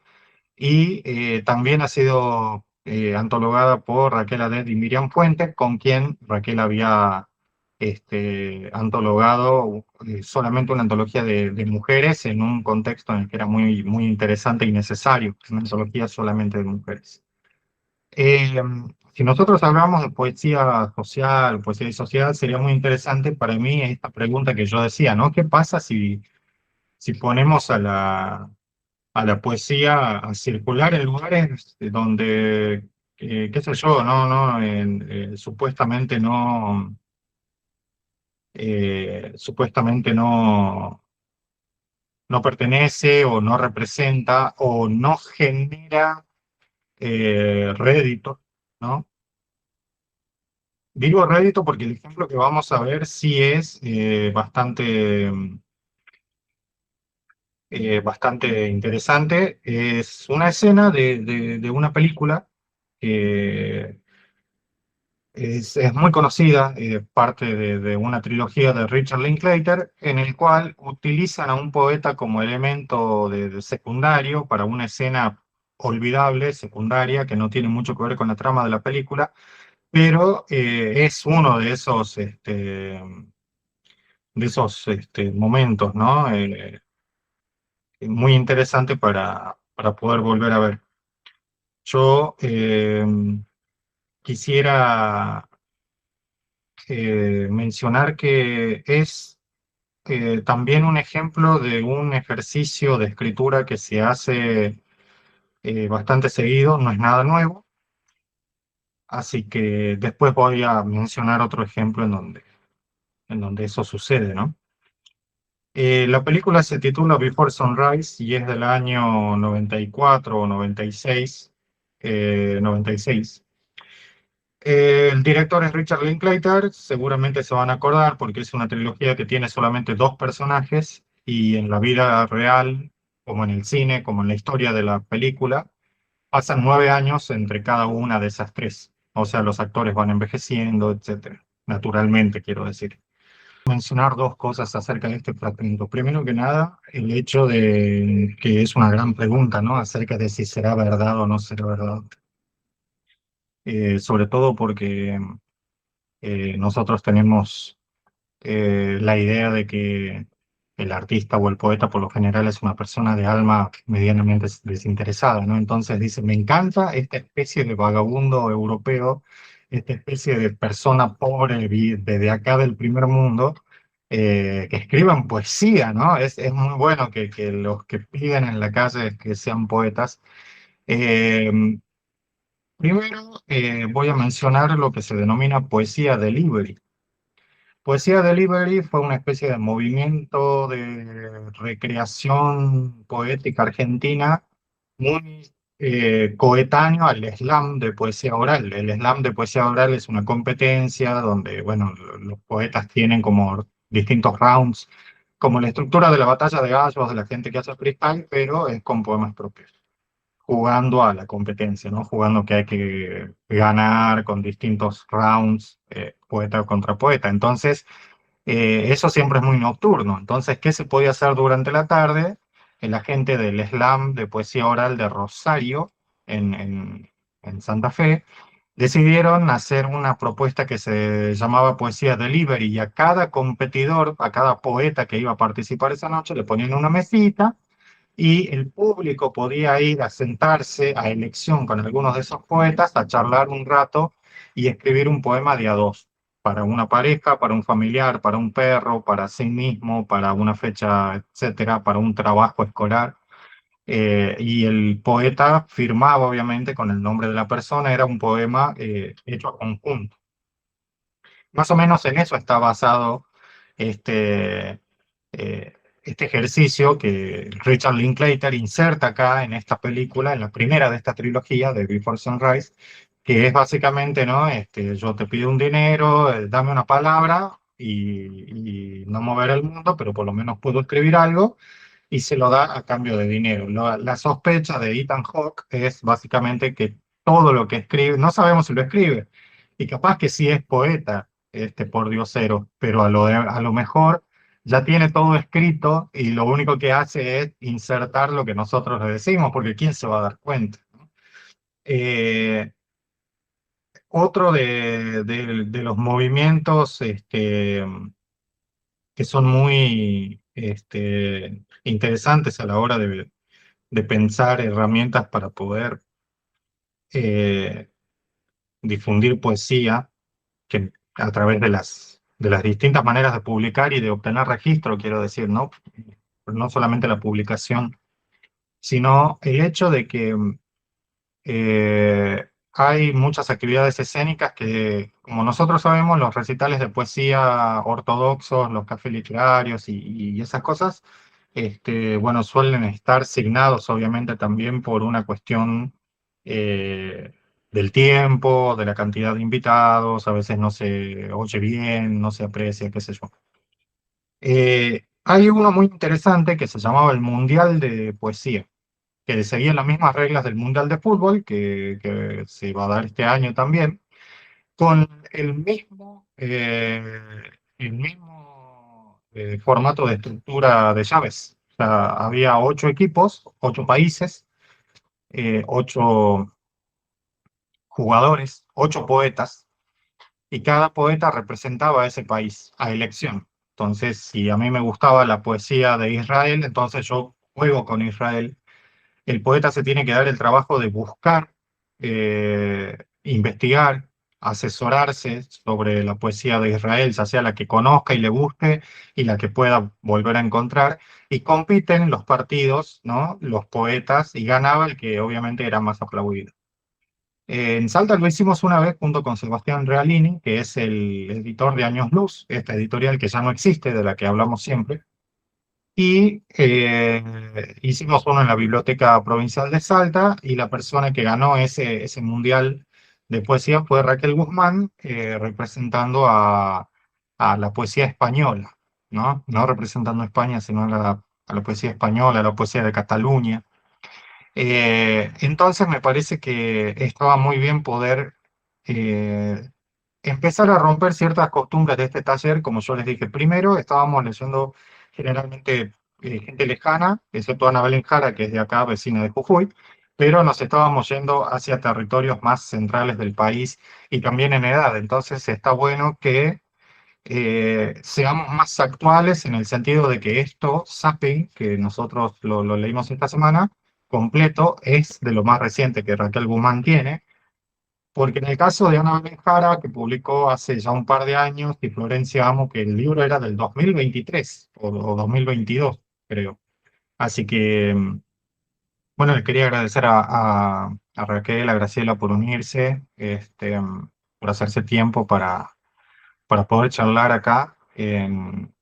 y también ha sido antologada por Raquel Adet y Miriam Fuentes, con quien Raquel había antologado solamente una antología de mujeres en un contexto en el que era muy, muy interesante y necesario, una antología solamente de mujeres. Eh, si nosotros hablamos de poesía social, poesía y sociedad, sería muy interesante para mí esta pregunta que yo decía, ¿no? ¿Qué pasa si ponemos a la poesía a circular en lugares donde, qué sé yo, supuestamente no pertenece o no representa o no genera rédito, ¿no? Digo rédito porque el ejemplo que vamos a ver sí es bastante interesante. Es una escena de una película que es muy conocida, parte de una trilogía de Richard Linklater, en el cual utilizan a un poeta como elemento de secundario para una escena olvidable, secundaria, que no tiene mucho que ver con la trama de la película, pero es uno de esos momentos, ¿no? Muy interesante para poder volver a ver. Yo quisiera mencionar que es también un ejemplo de un ejercicio de escritura que se hace bastante seguido, no es nada nuevo, así que después voy a mencionar otro ejemplo en donde eso sucede, ¿no? La película se titula Before Sunrise y es del año 94 o 96, 96. El director es Richard Linklater, seguramente se van a acordar porque es una trilogía que tiene solamente dos personajes y en la vida real, como en el cine, como en la historia de la película, pasan 9 años entre cada una de esas tres. O sea, los actores van envejeciendo, etcétera. Naturalmente, quiero decir. Mencionar dos cosas acerca de este fragmento. Primero que nada, el hecho de que es una gran pregunta, ¿no? Acerca de si será verdad o no será verdad. Sobre todo porque nosotros tenemos la idea de que el artista o el poeta por lo general es una persona de alma medianamente desinteresada, ¿no? Entonces dice, me encanta esta especie de vagabundo europeo, esta especie de persona pobre de acá del primer mundo, que escriban poesía, ¿no? Es muy bueno que los que piden en la calle que sean poetas. Eh, Primero voy a mencionar lo que se denomina poesía delivery. Poesía Delivery fue una especie de movimiento de recreación poética argentina muy coetáneo al slam de poesía oral. El slam de poesía oral es una competencia donde, bueno, los poetas tienen como distintos rounds, como la estructura de la batalla de gallos de la gente que hace freestyle, pero es con poemas propios, jugando a la competencia, ¿no? Jugando que hay que ganar con distintos rounds, poeta contra poeta. Entonces, eso siempre es muy nocturno. Entonces, ¿qué se podía hacer durante la tarde? La gente del slam de poesía oral de Rosario, en, en- en Santa Fe, decidieron hacer una propuesta que se llamaba Poesía Delivery y a cada competidor, a cada poeta que iba a participar esa noche, le ponían una mesita y el público podía ir a sentarse a elección con algunos de esos poetas a charlar un rato y escribir un poema de a dos, para una pareja, para un familiar, para un perro, para sí mismo, para una fecha, etcétera, para un trabajo escolar. Y el poeta firmaba obviamente con el nombre de la persona, era un poema hecho a conjunto. Más o menos en eso está basado este, este ejercicio que Richard Linklater inserta acá en esta película, en la primera de esta trilogía de Before Sunrise, que es básicamente, ¿no? Yo te pido un dinero, dame una palabra y no mover el mundo, pero por lo menos puedo escribir algo y se lo da a cambio de dinero. La sospecha de Ethan Hawke es básicamente que todo lo que escribe, no sabemos si lo escribe, y capaz que sí es poeta, este pordiosero, pero a lo mejor ya tiene todo escrito y lo único que hace es insertar lo que nosotros le decimos, porque ¿quién se va a dar cuenta? ¿No? Eh, Otro de los movimientos que son muy interesantes a la hora de pensar herramientas para poder eh, difundir poesía, que a través de las distintas maneras de publicar y de obtener registro, quiero decir, ¿no? No solamente la publicación, sino el hecho de que hay muchas actividades escénicas que, como nosotros sabemos, los recitales de poesía ortodoxos, los cafés literarios y esas cosas, bueno, suelen estar signados obviamente también por una cuestión eh, del tiempo, de la cantidad de invitados, a veces no se oye bien, no se aprecia, qué sé yo. Hay uno muy interesante que se llamaba el Mundial de Poesía, que seguía las mismas reglas del Mundial de Fútbol, que se va a dar este año también, con el mismo formato de estructura de llaves. O sea, había 8 equipos, 8 países, 8 jugadores, 8 poetas, y cada poeta representaba a ese país a elección. Entonces, si a mí me gustaba la poesía de Israel, entonces yo juego con Israel. El poeta se tiene que dar el trabajo de buscar, investigar, asesorarse sobre la poesía de Israel, ya sea la que conozca y le guste y la que pueda volver a encontrar, y compiten los partidos, ¿no? Los poetas, y ganaba el que obviamente era más aplaudido. En Salta lo hicimos una vez junto con Sebastián Realini, que es el editor de Años Luz, esta editorial que ya no existe, de la que hablamos siempre, y hicimos uno en la Biblioteca Provincial de Salta y la persona que ganó ese mundial de poesía fue Raquel Guzmán, representando a la poesía española, ¿no? No representando a España, sino a la poesía española, a la poesía de Cataluña. Entonces me parece que estaba muy bien poder eh, empezar a romper ciertas costumbres de este taller. Como yo les dije, primero estábamos leyendo generalmente gente lejana, excepto Ana Belén Jara, que es de acá, vecina de Jujuy, pero nos estábamos yendo hacia territorios más centrales del país y también en edad. Entonces está bueno que seamos más actuales en el sentido de que esto, Zapping, que nosotros lo leímos esta semana, completo, es de lo más reciente que Raquel Guzmán tiene, porque en el caso de Ana Belén Jara, que publicó hace ya un par de años, y Florencia Amo, que el libro era del 2023 o 2022, creo. Así que, bueno, le quería agradecer a Raquel, a Graciela por unirse, por hacerse tiempo para poder charlar acá en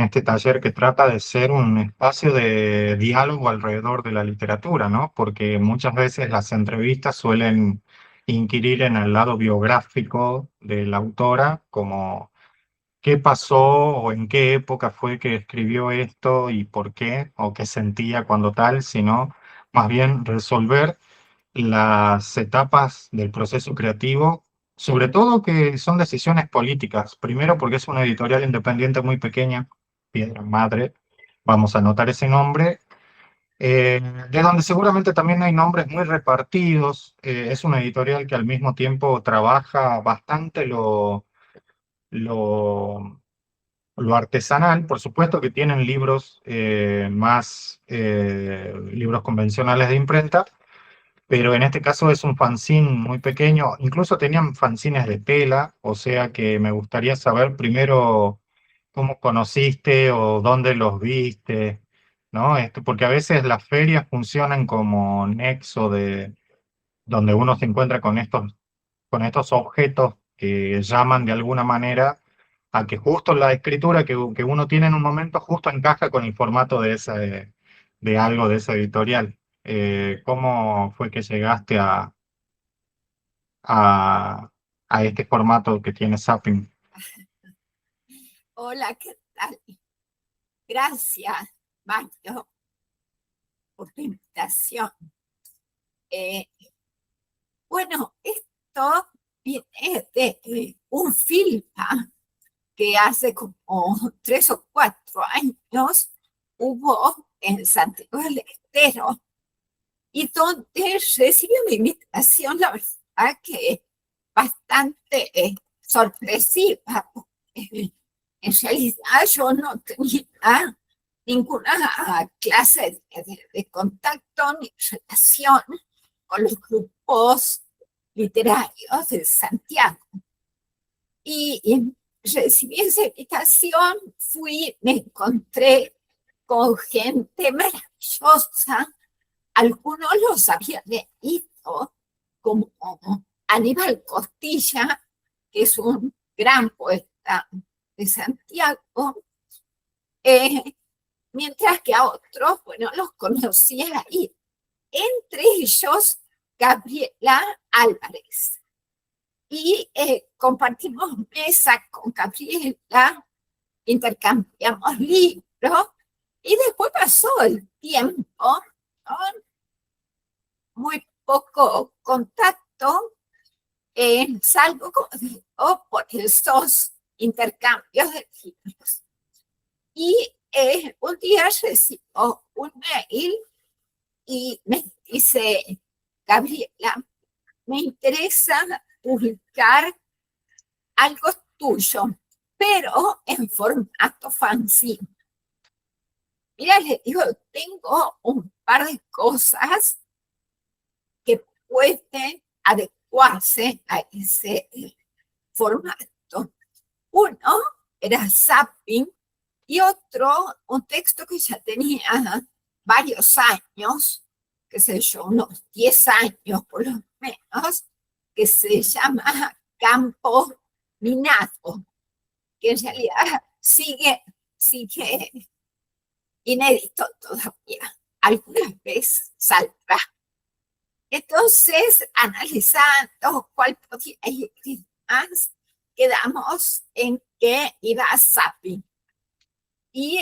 este taller que trata de ser un espacio de diálogo alrededor de la literatura, ¿no? Porque muchas veces las entrevistas suelen inquirir en el lado biográfico de la autora, como qué pasó o en qué época fue que escribió esto y por qué, o qué sentía cuando tal, sino más bien resolver las etapas del proceso creativo, sobre todo que son decisiones políticas. Primero porque es una editorial independiente muy pequeña, Piedra Madre, vamos a anotar ese nombre, de donde seguramente también hay nombres muy repartidos. Es una editorial que al mismo tiempo trabaja bastante lo, lo artesanal. Por supuesto que tienen libros libros convencionales de imprenta, pero en este caso es un fanzine muy pequeño. Incluso tenían fanzines de tela, o sea que me gustaría saber primero cómo conociste o dónde los viste, ¿no? Porque a veces las ferias funcionan como nexo de donde uno se encuentra con estos objetos que llaman de alguna manera a que justo la escritura que uno tiene en un momento justo encaja con el formato de algo de esa editorial. ¿Cómo fue que llegaste a, a este formato que tiene Zapping? Hola, ¿qué tal? Gracias, Mario, por tu invitación. Bueno, esto viene de un filma que hace como 3 o 4 años hubo en Santiago del Estero, y donde recibí una invitación, la verdad que bastante sorpresiva. En realidad yo no tenía ninguna clase de contacto ni relación con los grupos literarios de Santiago. Y recibí esa invitación, fui, me encontré con gente maravillosa. Algunos los había leído, como Aníbal Costilla, que es un gran poeta de Santiago, mientras que a otros, bueno, los conocía ahí. Entre ellos, Gabriela Álvarez. Y compartimos mesa con Gabriela, intercambiamos libros, y después pasó el tiempo, ¿no? Muy poco contacto, salvo, como digo, por esos intercambios de libros. Y un día recibo un mail y me dice: Gabriela, me interesa publicar algo tuyo, pero en formato fanzine. Mira, le digo, tengo un par de cosas que pueden adecuarse a ese formato. Uno era Zapping, y otro, un texto que ya tenía varios años, qué sé yo, unos 10 años por lo menos, que se llama Campo Minado, que en realidad sigue inédito todavía. Alguna vez saldrá. Entonces, analizando cuál podía ir más, quedamos en que iba a Zapping. Y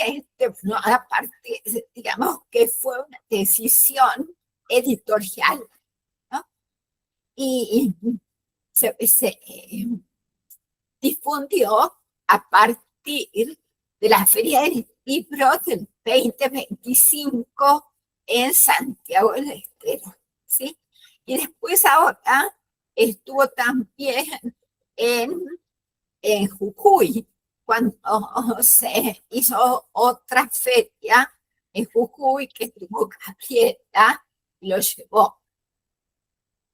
no, aparte, digamos que fue una decisión editorial, ¿no? Y se difundió a partir de la Feria del Libro del 2025 en Santiago del Estero, ¿sí? Y después ahora estuvo también en Jujuy, cuando se hizo otra feria en Jujuy que tuvo Gabriela y lo llevó.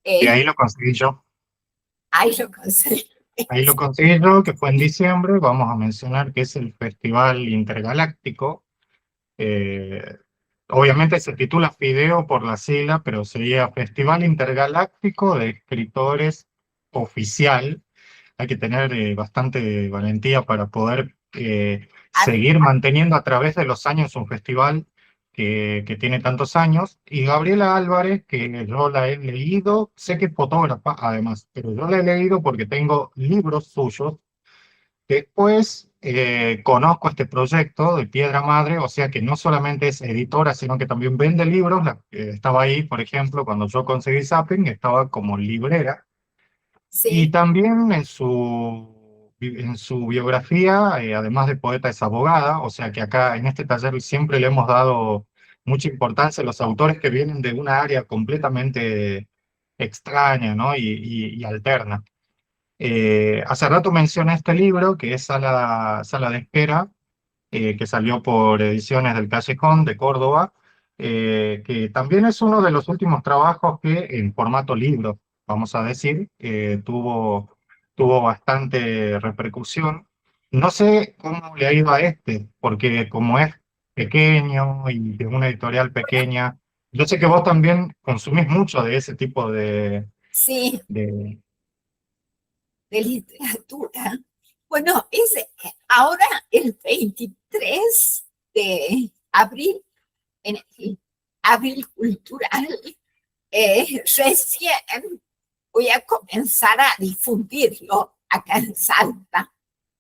Y ahí lo conseguí yo. Ahí lo conseguí. Ahí lo conseguí yo, que fue en diciembre. Vamos a mencionar que es el Festival Intergaláctico. Eh, Obviamente se titula Fideo por la sigla, pero sería Festival Intergaláctico de Escritores Oficial. Hay que tener bastante valentía para poder seguir manteniendo a través de los años un festival que tiene tantos años. Y Gabriela Álvarez, que yo la he leído, sé que es fotógrafa además, pero yo la he leído porque tengo libros suyos. Después conozco este proyecto de Piedra Madre, o sea que no solamente es editora, sino que también vende libros. Estaba ahí, por ejemplo, cuando yo conseguí Zapping, estaba como librera. Y Sí, también en su biografía, además de poeta, es abogada, o sea que acá en este taller siempre le hemos dado mucha importancia a los autores que vienen de una área completamente extraña, ¿no? y alterna. Hace rato mencioné este libro, que es Sala de Espera, que salió por Ediciones del Callejón de Córdoba, que también es uno de los últimos trabajos que en formato libro, vamos a decir, tuvo bastante repercusión. No sé cómo le ha ido a este, porque como es pequeño y de una editorial pequeña, yo sé que vos también consumís mucho de ese tipo sí, de... de literatura. Bueno, ahora el 23 de abril, en el Abril Cultural, recién voy a comenzar a difundirlo acá en Salta.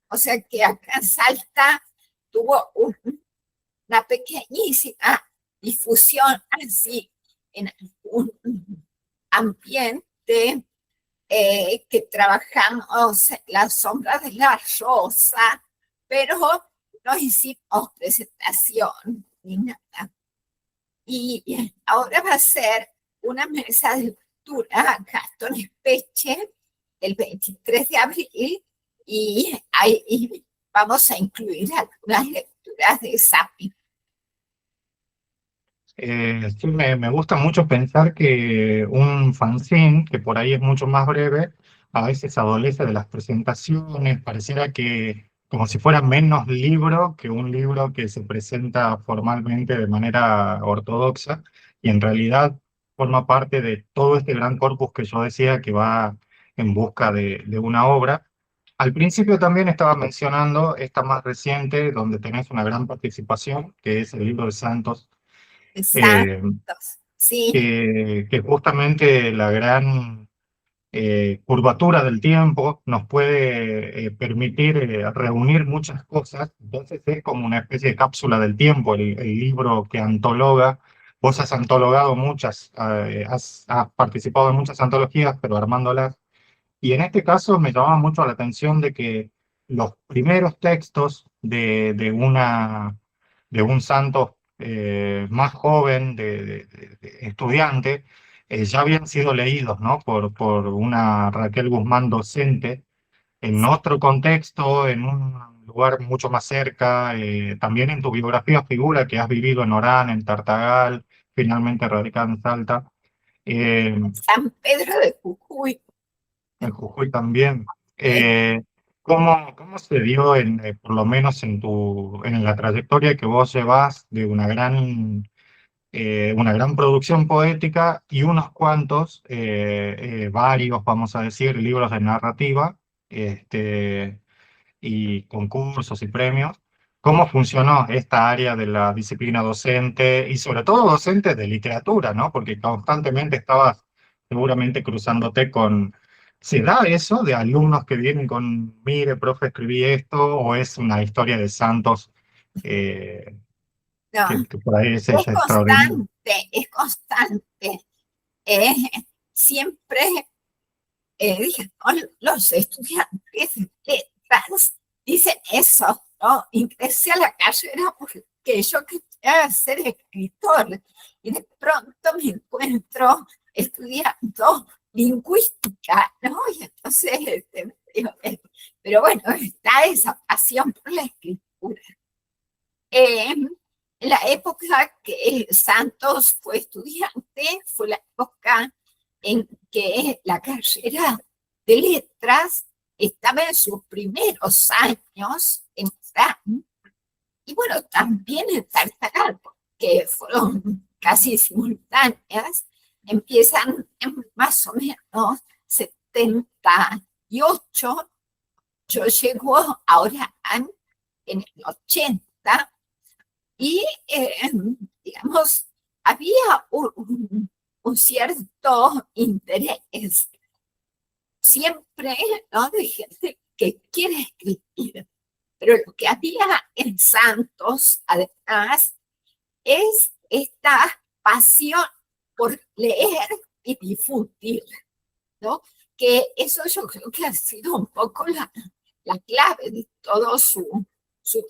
O sea que acá en Salta tuvo un una pequeñísima difusión así en algún ambiente que trabajamos en la sombra de la rosa, pero no hicimos presentación ni nada. Y ahora va a ser una mesa de lectura Gastón Espeche el 23 de abril y ahí vamos a incluir algunas lecturas de Sapi. Sí, me gusta mucho pensar que un fanzine, que por ahí es mucho más breve, a veces adolece de las presentaciones, pareciera que como si fuera menos libro que un libro que se presenta formalmente de manera ortodoxa, y en realidad forma parte de todo este gran corpus que yo decía que va en busca de una obra. Al principio también estaba mencionando esta más reciente, donde tenés una gran participación, que es el libro de Santos, eh, Exactos, sí, que justamente la gran curvatura del tiempo nos puede permitir reunir muchas cosas. Entonces es como una especie de cápsula del tiempo, el libro que antologa. Vos has antologado muchas, has participado en muchas antologías, pero armándolas. Y en este caso me llamaba mucho la atención de que los primeros textos de un Santos más joven, de estudiante, ya habían sido leídos, ¿no? Por una Raquel Guzmán docente, en otro contexto, en un lugar mucho más cerca. También en tu biografía figura que has vivido en Orán, en Tartagal, finalmente radicado en Salta. Eh, San Pedro de Jujuy. en Jujuy también. eh, ¿Cómo se dio, por lo menos en la trayectoria que vos llevas de una gran producción poética y unos cuantos, varios, vamos a decir, libros de narrativa, este, y concursos y premios? ¿Cómo funcionó esta área de la disciplina docente y sobre todo docente de literatura, ¿no? Porque constantemente estabas seguramente cruzándote con... ¿Se da eso de alumnos que vienen con, mire, profe, escribí esto, o es una historia de santos eh, no, que por ahí es es extraordinaria? constante, es constante. Eh, siempre digamos, los estudiantes de letras dicen eso, ¿no? Ingresé a la carrera porque yo quería ser escritor y de pronto me encuentro estudiando lingüística, ¿no? Y entonces, pero bueno, está esa pasión por la escritura. En la época que Santos fue estudiante, fue la época en que la carrera de letras estaba en sus primeros años en Irán, y bueno, también en Tartagal, que fueron casi simultáneas, empiezan en más o menos 78, yo llego ahora en el 80, y, digamos, había un cierto interés siempre, ¿no? De gente que quiere escribir. Pero lo que había en Santos, además, es esta pasión por leer y difundir, ¿no? Que eso yo creo que ha sido un poco la clave de todo su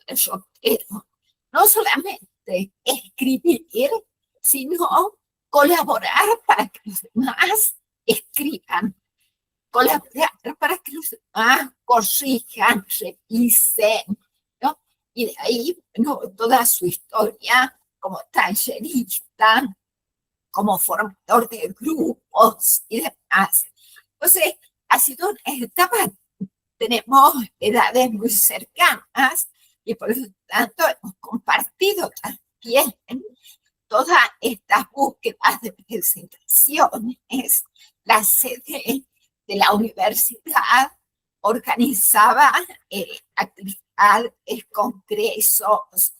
derrotero. No solamente escribir, sino colaborar para que los demás escriban, colaborar para que los demás corrijan, revisen, ¿no? Y de ahí, ¿no? Toda su historia como tallerista, como formador de grupos y demás. Entonces, ha sido una etapa, tenemos edades muy cercanas y por lo tanto hemos compartido también todas estas búsquedas de presentaciones. La sede de la universidad organizaba actividades, congresos,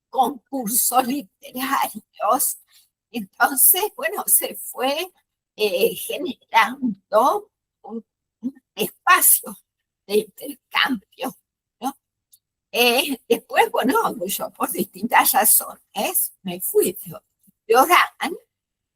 concursos literarios. Entonces, bueno, se fue generando un espacio de intercambio, ¿no? Después, bueno, yo por distintas razones me fui de Orán,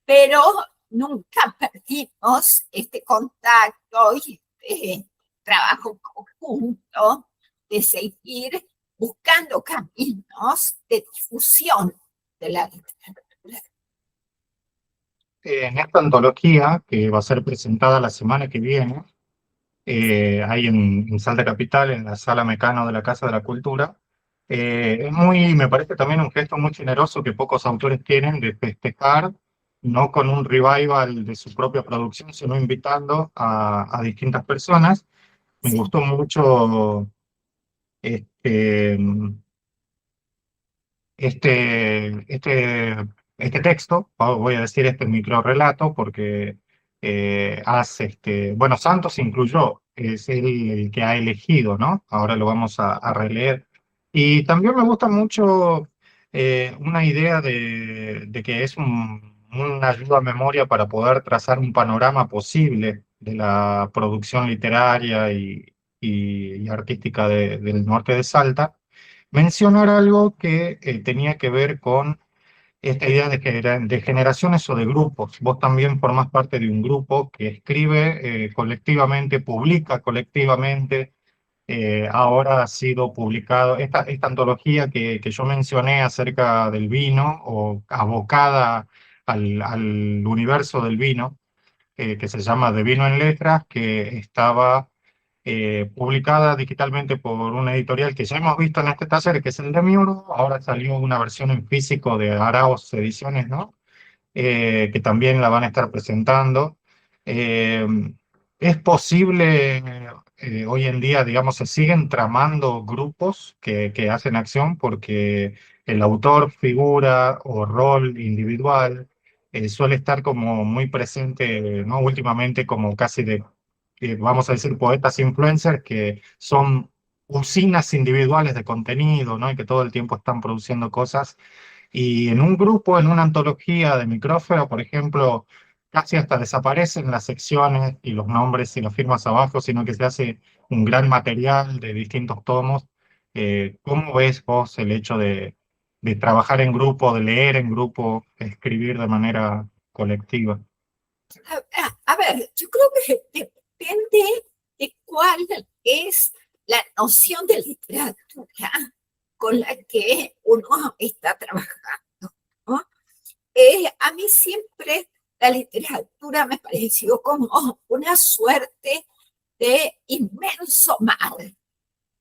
pero nunca perdimos este contacto y este trabajo conjunto de seguir buscando caminos de difusión de la literatura. En esta antología, que va a ser presentada la semana que viene, ahí en Salta Capital, en la Sala Mecano de la Casa de la Cultura, me parece también un gesto muy generoso que pocos autores tienen de festejar, no con un revival de su propia producción, sino invitando a distintas personas. Me Sí, gustó mucho este, este texto, voy a decir este microrrelato, porque bueno, Santos incluyó, es el que ha elegido, ¿no? Ahora lo vamos a releer. Y también me gusta mucho una idea de que es una ayuda a memoria para poder trazar un panorama posible de la producción literaria y artística del norte de Salta, mencionar algo que tenía que ver con esta idea de generaciones o de grupos. Vos también formás parte de un grupo que escribe colectivamente, publica colectivamente. Ahora ha sido publicado esta antología que yo mencioné acerca del vino, o abocada al universo del vino, que se llama De Vino en Letras, que estaba publicada digitalmente por una editorial que ya hemos visto en este taller, que es el de Miuro. Ahora salió una versión en físico de Araos Ediciones, ¿no? Que también la van a estar presentando. Eh, es posible, hoy en día, digamos, se siguen tramando grupos que hacen acción porque el autor, figura o rol individual suele estar como muy presente, ¿no? Últimamente, como casi vamos a decir, poetas influencers que son usinas individuales de contenido, ¿no? Y que todo el tiempo están produciendo cosas. Y en un grupo, en una antología de micrófero, por ejemplo, casi hasta desaparecen las secciones y los nombres y las firmas abajo, sino que se hace un gran material de distintos tomos. ¿Cómo ves vos el hecho de trabajar en grupo, de leer en grupo, escribir de manera colectiva? A ver, yo creo que depende de cuál es la noción de literatura con la que uno está trabajando, ¿no? A mí siempre la literatura me pareció como una suerte de inmenso mar,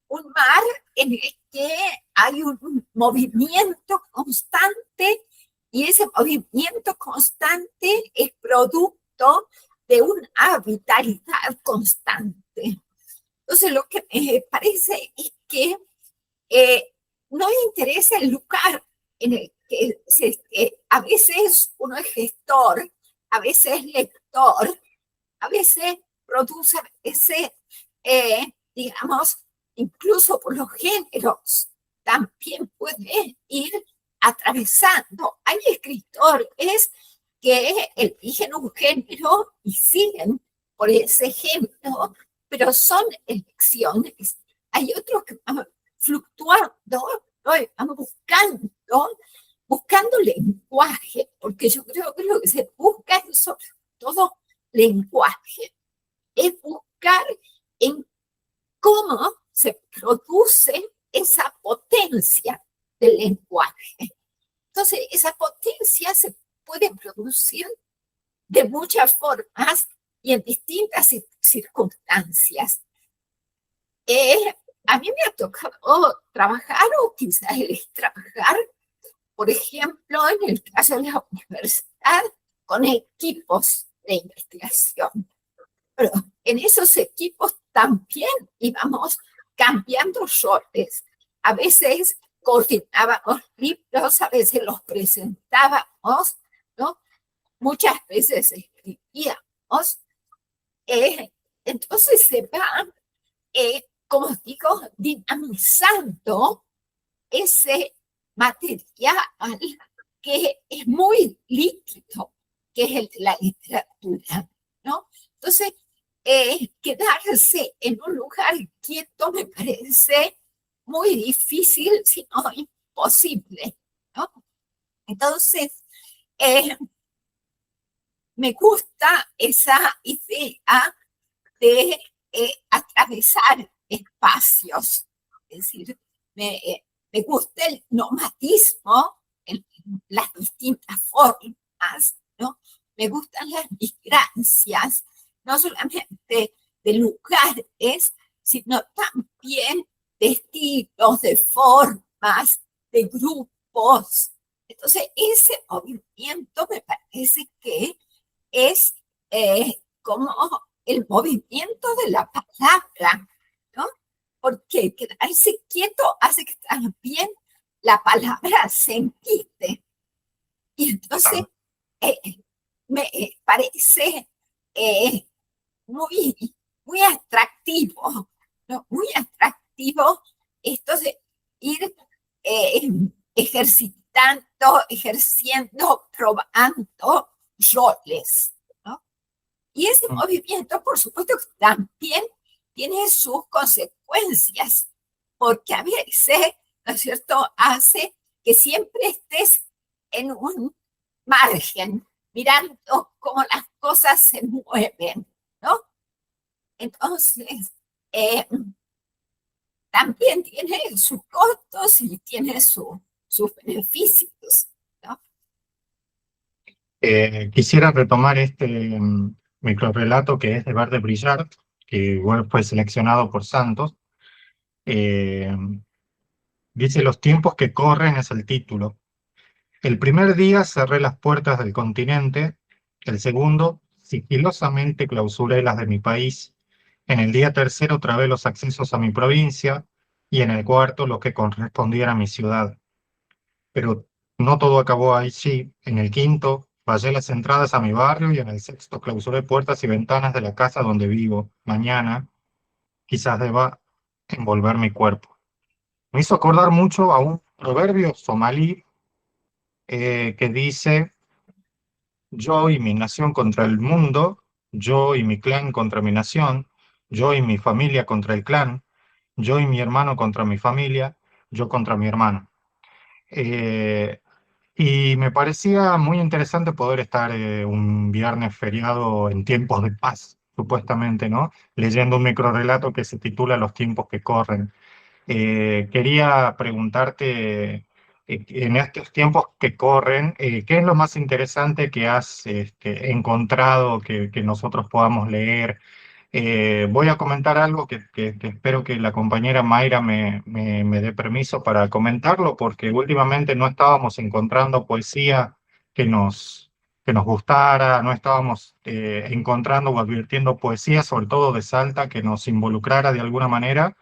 un mar en el que hay un movimiento constante y ese movimiento constante es producto de una vitalidad constante. Entonces, lo que me parece es que no interesa el lugar en el que a veces uno es gestor, a veces es lector, a veces produce, a veces, digamos, incluso por los géneros, también puede ir atravesando. Hay escritores que eligen un género y siguen por ese género, pero son elecciones. Hay otros que van fluctuando, ¿no? Y van buscando lenguaje, porque yo creo que lo que se busca es sobre todo lenguaje, es buscar en cómo se produce esa potencia del lenguaje. Entonces, esa potencia se puede producir de muchas formas y en distintas circunstancias. A mí me ha tocado trabajar, o quizás trabajar, por ejemplo, en el caso de la universidad, con equipos de investigación. Pero en esos equipos también íbamos cambiando roles. A veces coordinábamos libros, a veces los presentábamos, ¿no? Muchas veces escribíamos. Entonces se va, como digo, dinamizando ese material que es muy líquido, que es el de la literatura, ¿no? Entonces, quedarse en un lugar quieto me parece muy difícil, si no imposible, ¿no? Entonces, me gusta esa idea de atravesar espacios. Es decir, me gusta el nomadismo en las distintas formas, ¿no? Me gustan las migrancias, no solamente de lugares, sino también de estilos, de formas, de grupos. Entonces, ese movimiento me parece que es como el movimiento de la palabra, ¿no? Porque quedarse quieto hace que también la palabra se enquiste. Y entonces eh, me parece eh, muy, muy atractivo, ¿no? Muy atractivo esto de ir eh, ejerciendo, probando roles, ¿no? Y ese movimiento, por supuesto, también tiene sus consecuencias, porque a veces, ¿no es cierto?, hace que siempre estés en un margen, mirando cómo las cosas se mueven, ¿no? Entonces, eh, también tiene sus costos y tiene sus beneficios, ¿no? Quisiera retomar este microrrelato que es de Verde Brillar, que igual fue seleccionado por Santos. Eh, Dice: Los tiempos que corren es el título. El primer día cerré las puertas del continente, el segundo sigilosamente clausuré las de mi país, en el día tercero trabé los accesos a mi provincia y en el cuarto lo que correspondiera a mi ciudad. Pero no todo acabó allí. En el quinto vallé las entradas a mi barrio y en el sexto clausuré puertas y ventanas de la casa donde vivo. Mañana quizás deba envolver mi cuerpo. Me hizo acordar mucho a un proverbio somalí que dice: yo y mi nación contra el mundo, yo y mi clan contra mi nación, yo y mi familia contra el clan, yo y mi hermano contra mi familia, yo contra mi hermano. Eh, y me parecía muy interesante poder estar un viernes feriado en tiempos de paz, supuestamente, ¿no? Leyendo un microrrelato que se titula Los tiempos que corren. Quería preguntarte, en estos tiempos que corren, ¿qué es lo más interesante que has encontrado que nosotros podamos leer? Voy a comentar algo que espero que la compañera Mayra me dé permiso para comentarlo, porque últimamente no estábamos encontrando poesía que que nos gustara, no estábamos encontrando o advirtiendo poesía, sobre todo de Salta, que nos involucrara de alguna manera.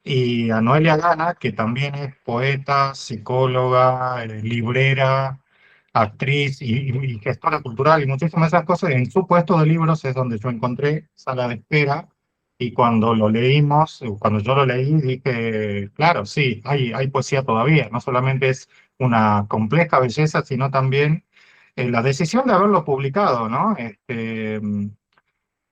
Y a Noelia Gana, que también es poeta, psicóloga, librera, actriz y gestora cultural y muchísimas de esas cosas. En su puesto de libros es donde yo encontré Sala de Espera, y cuando lo leímos, cuando yo lo leí, dije, claro, sí, hay poesía todavía, no solamente es una compleja belleza, sino también la decisión de haberlo publicado, ¿no?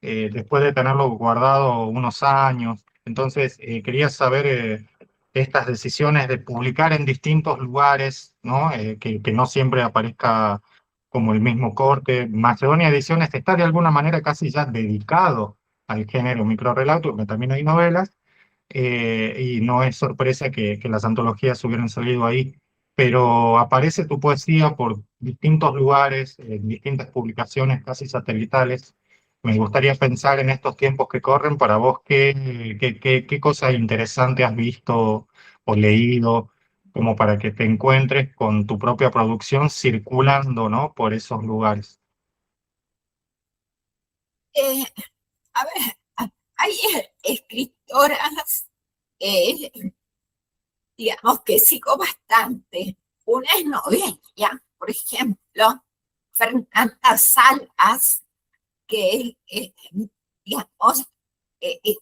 Después de tenerlo guardado unos años. Entonces, quería saber estas decisiones de publicar en distintos lugares, ¿no? Que no siempre aparezca como el mismo corte. Macedonia Ediciones está de alguna manera casi ya dedicado al género microrrelato, porque también hay novelas, y no es sorpresa que las antologías hubieran salido ahí, pero aparece tu poesía por distintos lugares, en distintas publicaciones casi satelitales. Me gustaría pensar en estos tiempos que corren para vos, qué cosas interesantes has visto o leído, como para que te encuentres con tu propia producción circulando, ¿no?, por esos lugares. Eh, a ver, hay escritoras, eh, digamos, que sigo bastante. Una es Noelia, por ejemplo, Fernanda Salas, que, digamos, eh, eh,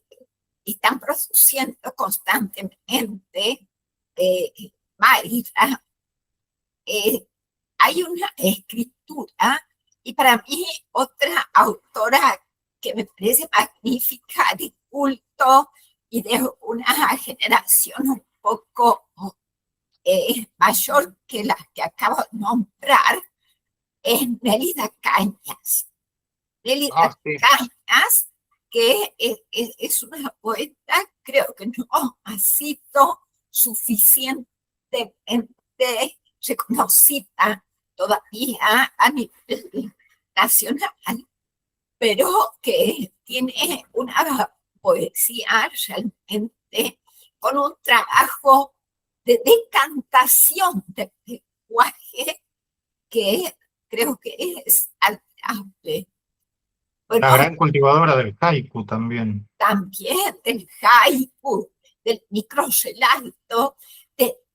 están produciendo constantemente. eh, Mayra, eh, hay una escritura, y para mí otra autora que me parece magnífica, de culto y de una generación un poco mayor que la que acabo de nombrar, es Nélida Cañas. Nélida sí. Cañas, que es una poeta, creo que no ha sido suficientemente reconocida todavía a nivel nacional, pero que tiene una poesía realmente con un trabajo de decantación del lenguaje que creo que es admirable. Una Bueno, gran cultivadora del haiku también. también del haiku, del microrrelato,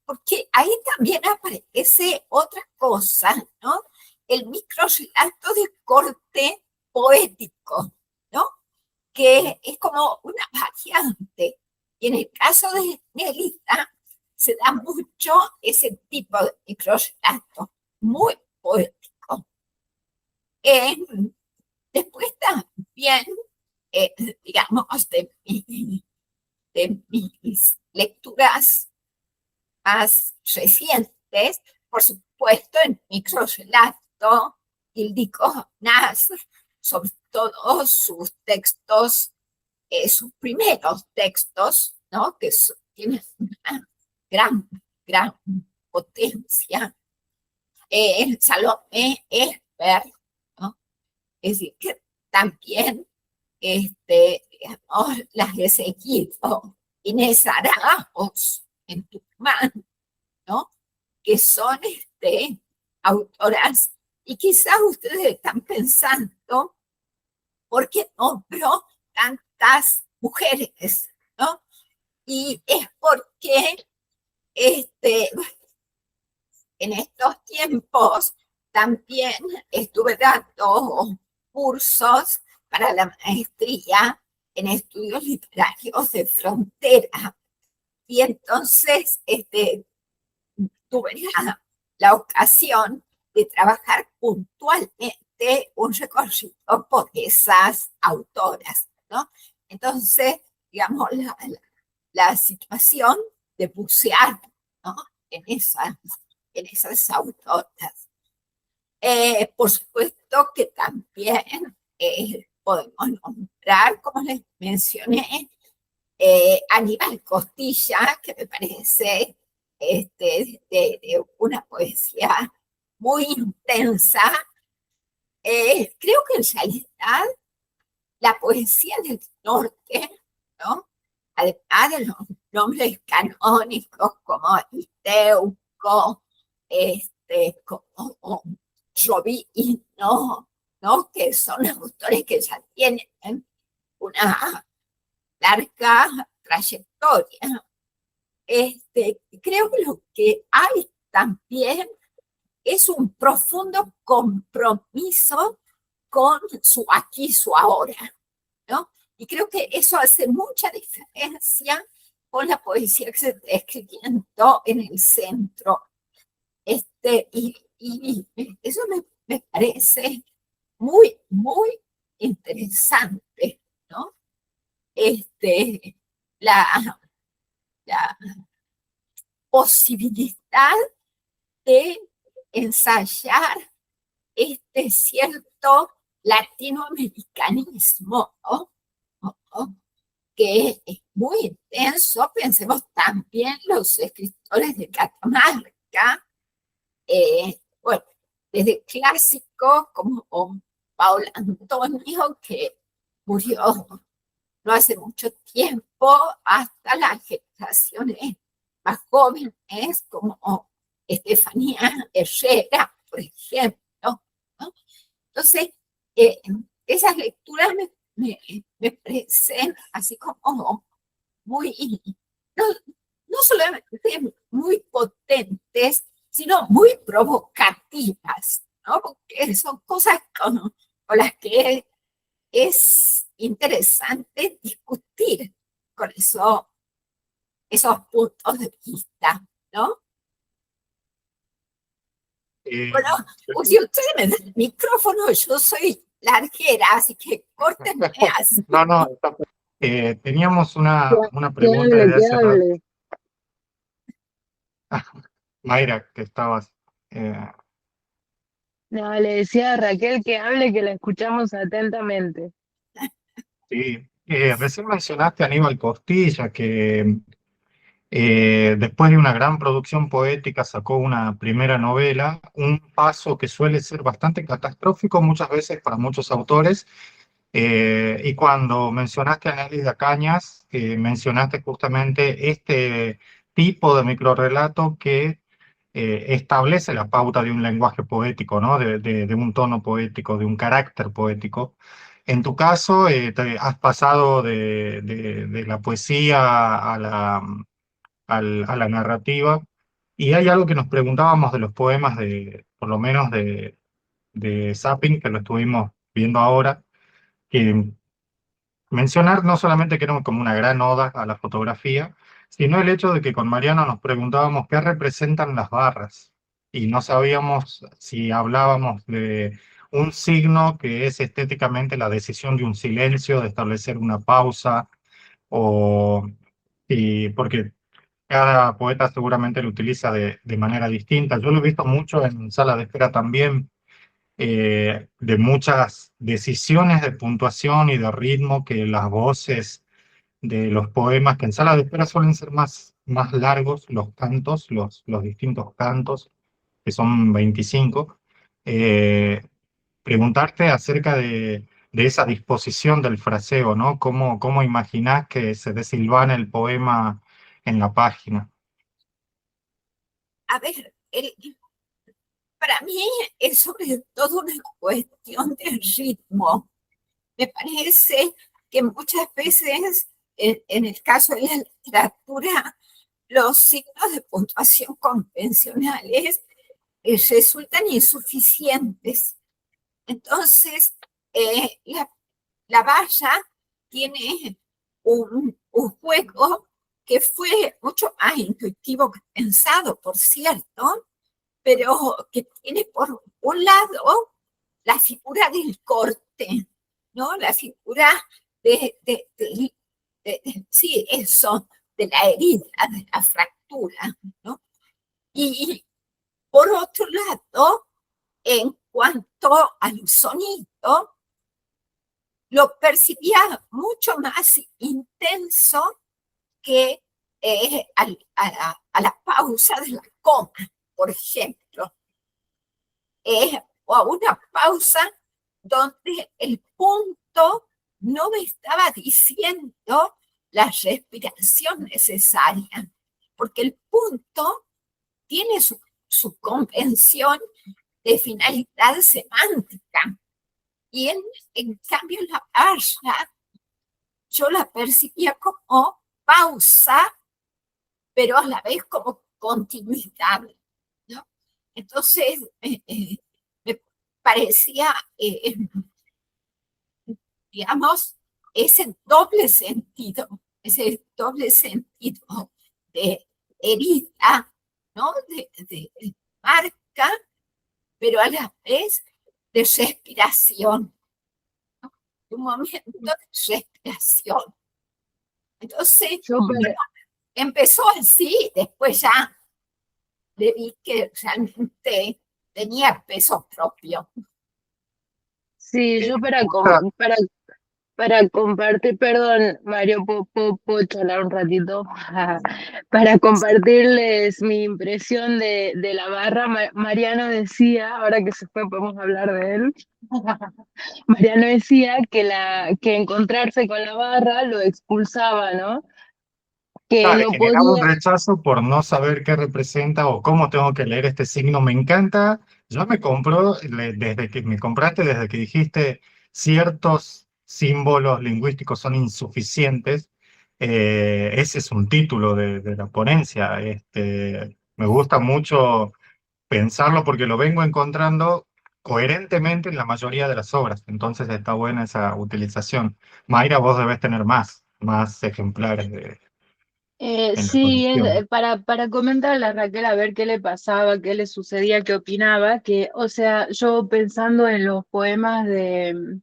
porque ahí también aparece otra cosa, ¿no? El microrrelato de corte poético, ¿no? Que es como una variante. Y en el caso de Nelita, se da mucho ese tipo de microrrelato, muy poético. Después también, digamos, de mis lecturas más recientes, por supuesto, en microrrelato, Ildiko Nasr, sobre todo sus textos, sus primeros textos, ¿no? Que tienen una gran potencia. Salomé Esper, ¿no? Es decir, que también digamos, las he seguido. Inés Araos en Tucumán, ¿no? Que son autoras, y quizás ustedes están pensando, ¿por qué nombro tantas mujeres? ¿No? Y es porque en estos tiempos también estuve dando cursos para la maestría en estudios literarios de frontera. Y entonces tuve la ocasión de trabajar puntualmente un recorrido por esas autoras, ¿no? Entonces, digamos, la situación de bucear, ¿no? en esas autoras. Por supuesto que también podemos nombrar, como les mencioné, Aníbal Costilla, que me parece de una poesía muy intensa. Creo que en realidad la poesía del norte, ¿no? Además de los nombres canónicos como Iteuco, como Robino, ¿no? Que son autores que ya tienen una larga trayectoria. Creo que lo que hay también es un profundo compromiso con su aquí, su ahora, ¿no? Y creo que eso hace mucha diferencia con la poesía que se está escribiendo en el centro. Y eso me parece muy interesante, ¿no? La, la posibilidad de ensayar cierto latinoamericanismo, ¿no? Que es muy intenso. Pensemos también los escritores de Catamarca, bueno, desde clásicos como Paul Antonio, que murió no hace mucho tiempo, hasta las generaciones más jóvenes como Estefanía Herrera, por ejemplo, ¿no? Entonces, esas lecturas me parecen así como muy, no, no solamente muy potentes, sino muy provocativas, ¿no? Porque son cosas con las que es interesante discutir con esos puntos de vista, ¿no? Eh, Bueno, si ustedes me dan el micrófono, yo soy larguera, así que córtenme así. no, teníamos Que, una que pregunta hable, desde que hace rato. hable. Mayra, que estabas. eh, No, le decía a Raquel que hable, que la escuchamos atentamente. sí, recién mencionaste a Aníbal Costilla, que después de una gran producción poética sacó una primera novela, un paso que suele ser bastante catastrófico muchas veces para muchos autores. Y cuando mencionaste a Nelly de Cañas, mencionaste justamente este tipo de microrrelato que establece la pauta de un lenguaje poético, ¿no? De un tono poético, de un carácter poético. En tu caso, te has pasado de la poesía a la narrativa, y hay algo que nos preguntábamos de los poemas por lo menos de Sapin, que lo estuvimos viendo ahora, que mencionar no solamente que era como una gran oda a la fotografía, sino el hecho de que con Mariano nos preguntábamos qué representan las barras y no sabíamos si hablábamos de un signo que es estéticamente la decisión de un silencio, de establecer una pausa, o porque cada poeta seguramente lo utiliza de manera distinta. Yo lo he visto mucho en sala de espera también, de muchas decisiones de puntuación y de ritmo que las voces de los poemas, que en sala de espera suelen ser más largos, los cantos, los distintos cantos, que son 25, eh, preguntarte acerca de esa disposición del fraseo, ¿no? ¿Cómo imaginás que se desilvana el poema en la página? A ver, para mí es sobre todo una cuestión de ritmo. Me parece que muchas veces, en el caso de la literatura, los signos de puntuación convencionales resultan insuficientes. Entonces, la valla tiene un juego que fue mucho más intuitivo que pensado, por cierto, pero que tiene por un lado la figura del corte, ¿no? La figura sí, eso, de la herida, de la fractura, ¿no? Y por otro lado, en cuanto al sonido, lo percibía mucho más intenso que a la pausa de la coma, por ejemplo, o a una pausa donde el punto no me estaba diciendo la respiración necesaria, porque el punto tiene su convención de finalidad semántica. Y en cambio la barra yo la percibía como pausa, pero a la vez como continuidad, ¿no? Entonces, me parecía, digamos, ese doble sentido de herida, ¿no? De marca, pero a la vez de respiración, ¿no? Un momento de respiración. Entonces, Yo para, empezó así, después ya le vi que realmente tenía peso propio. sí, yo para compartir, perdón, Mario, ¿puedo charlar un ratito? Para compartirles mi impresión de la barra, Mariano decía, ahora que se fue podemos hablar de él. Mariano decía que encontrarse con la barra lo expulsaba, ¿no? Que Le no generaba un podía. rechazo por no saber qué representa o cómo tengo que leer este signo. Me encanta. Yo me compro, desde que me compraste, desde que dijiste ciertos símbolos lingüísticos son insuficientes. Ese es un título de la ponencia. Me gusta mucho pensarlo porque lo vengo encontrando coherentemente en la mayoría de las obras. Entonces está buena esa utilización. Mayra, vos debés tener más ejemplares en la Sí, colección. para comentarle a Raquel a ver qué le pasaba, qué le sucedía, qué opinaba, que, o sea, yo pensando en los poemas de,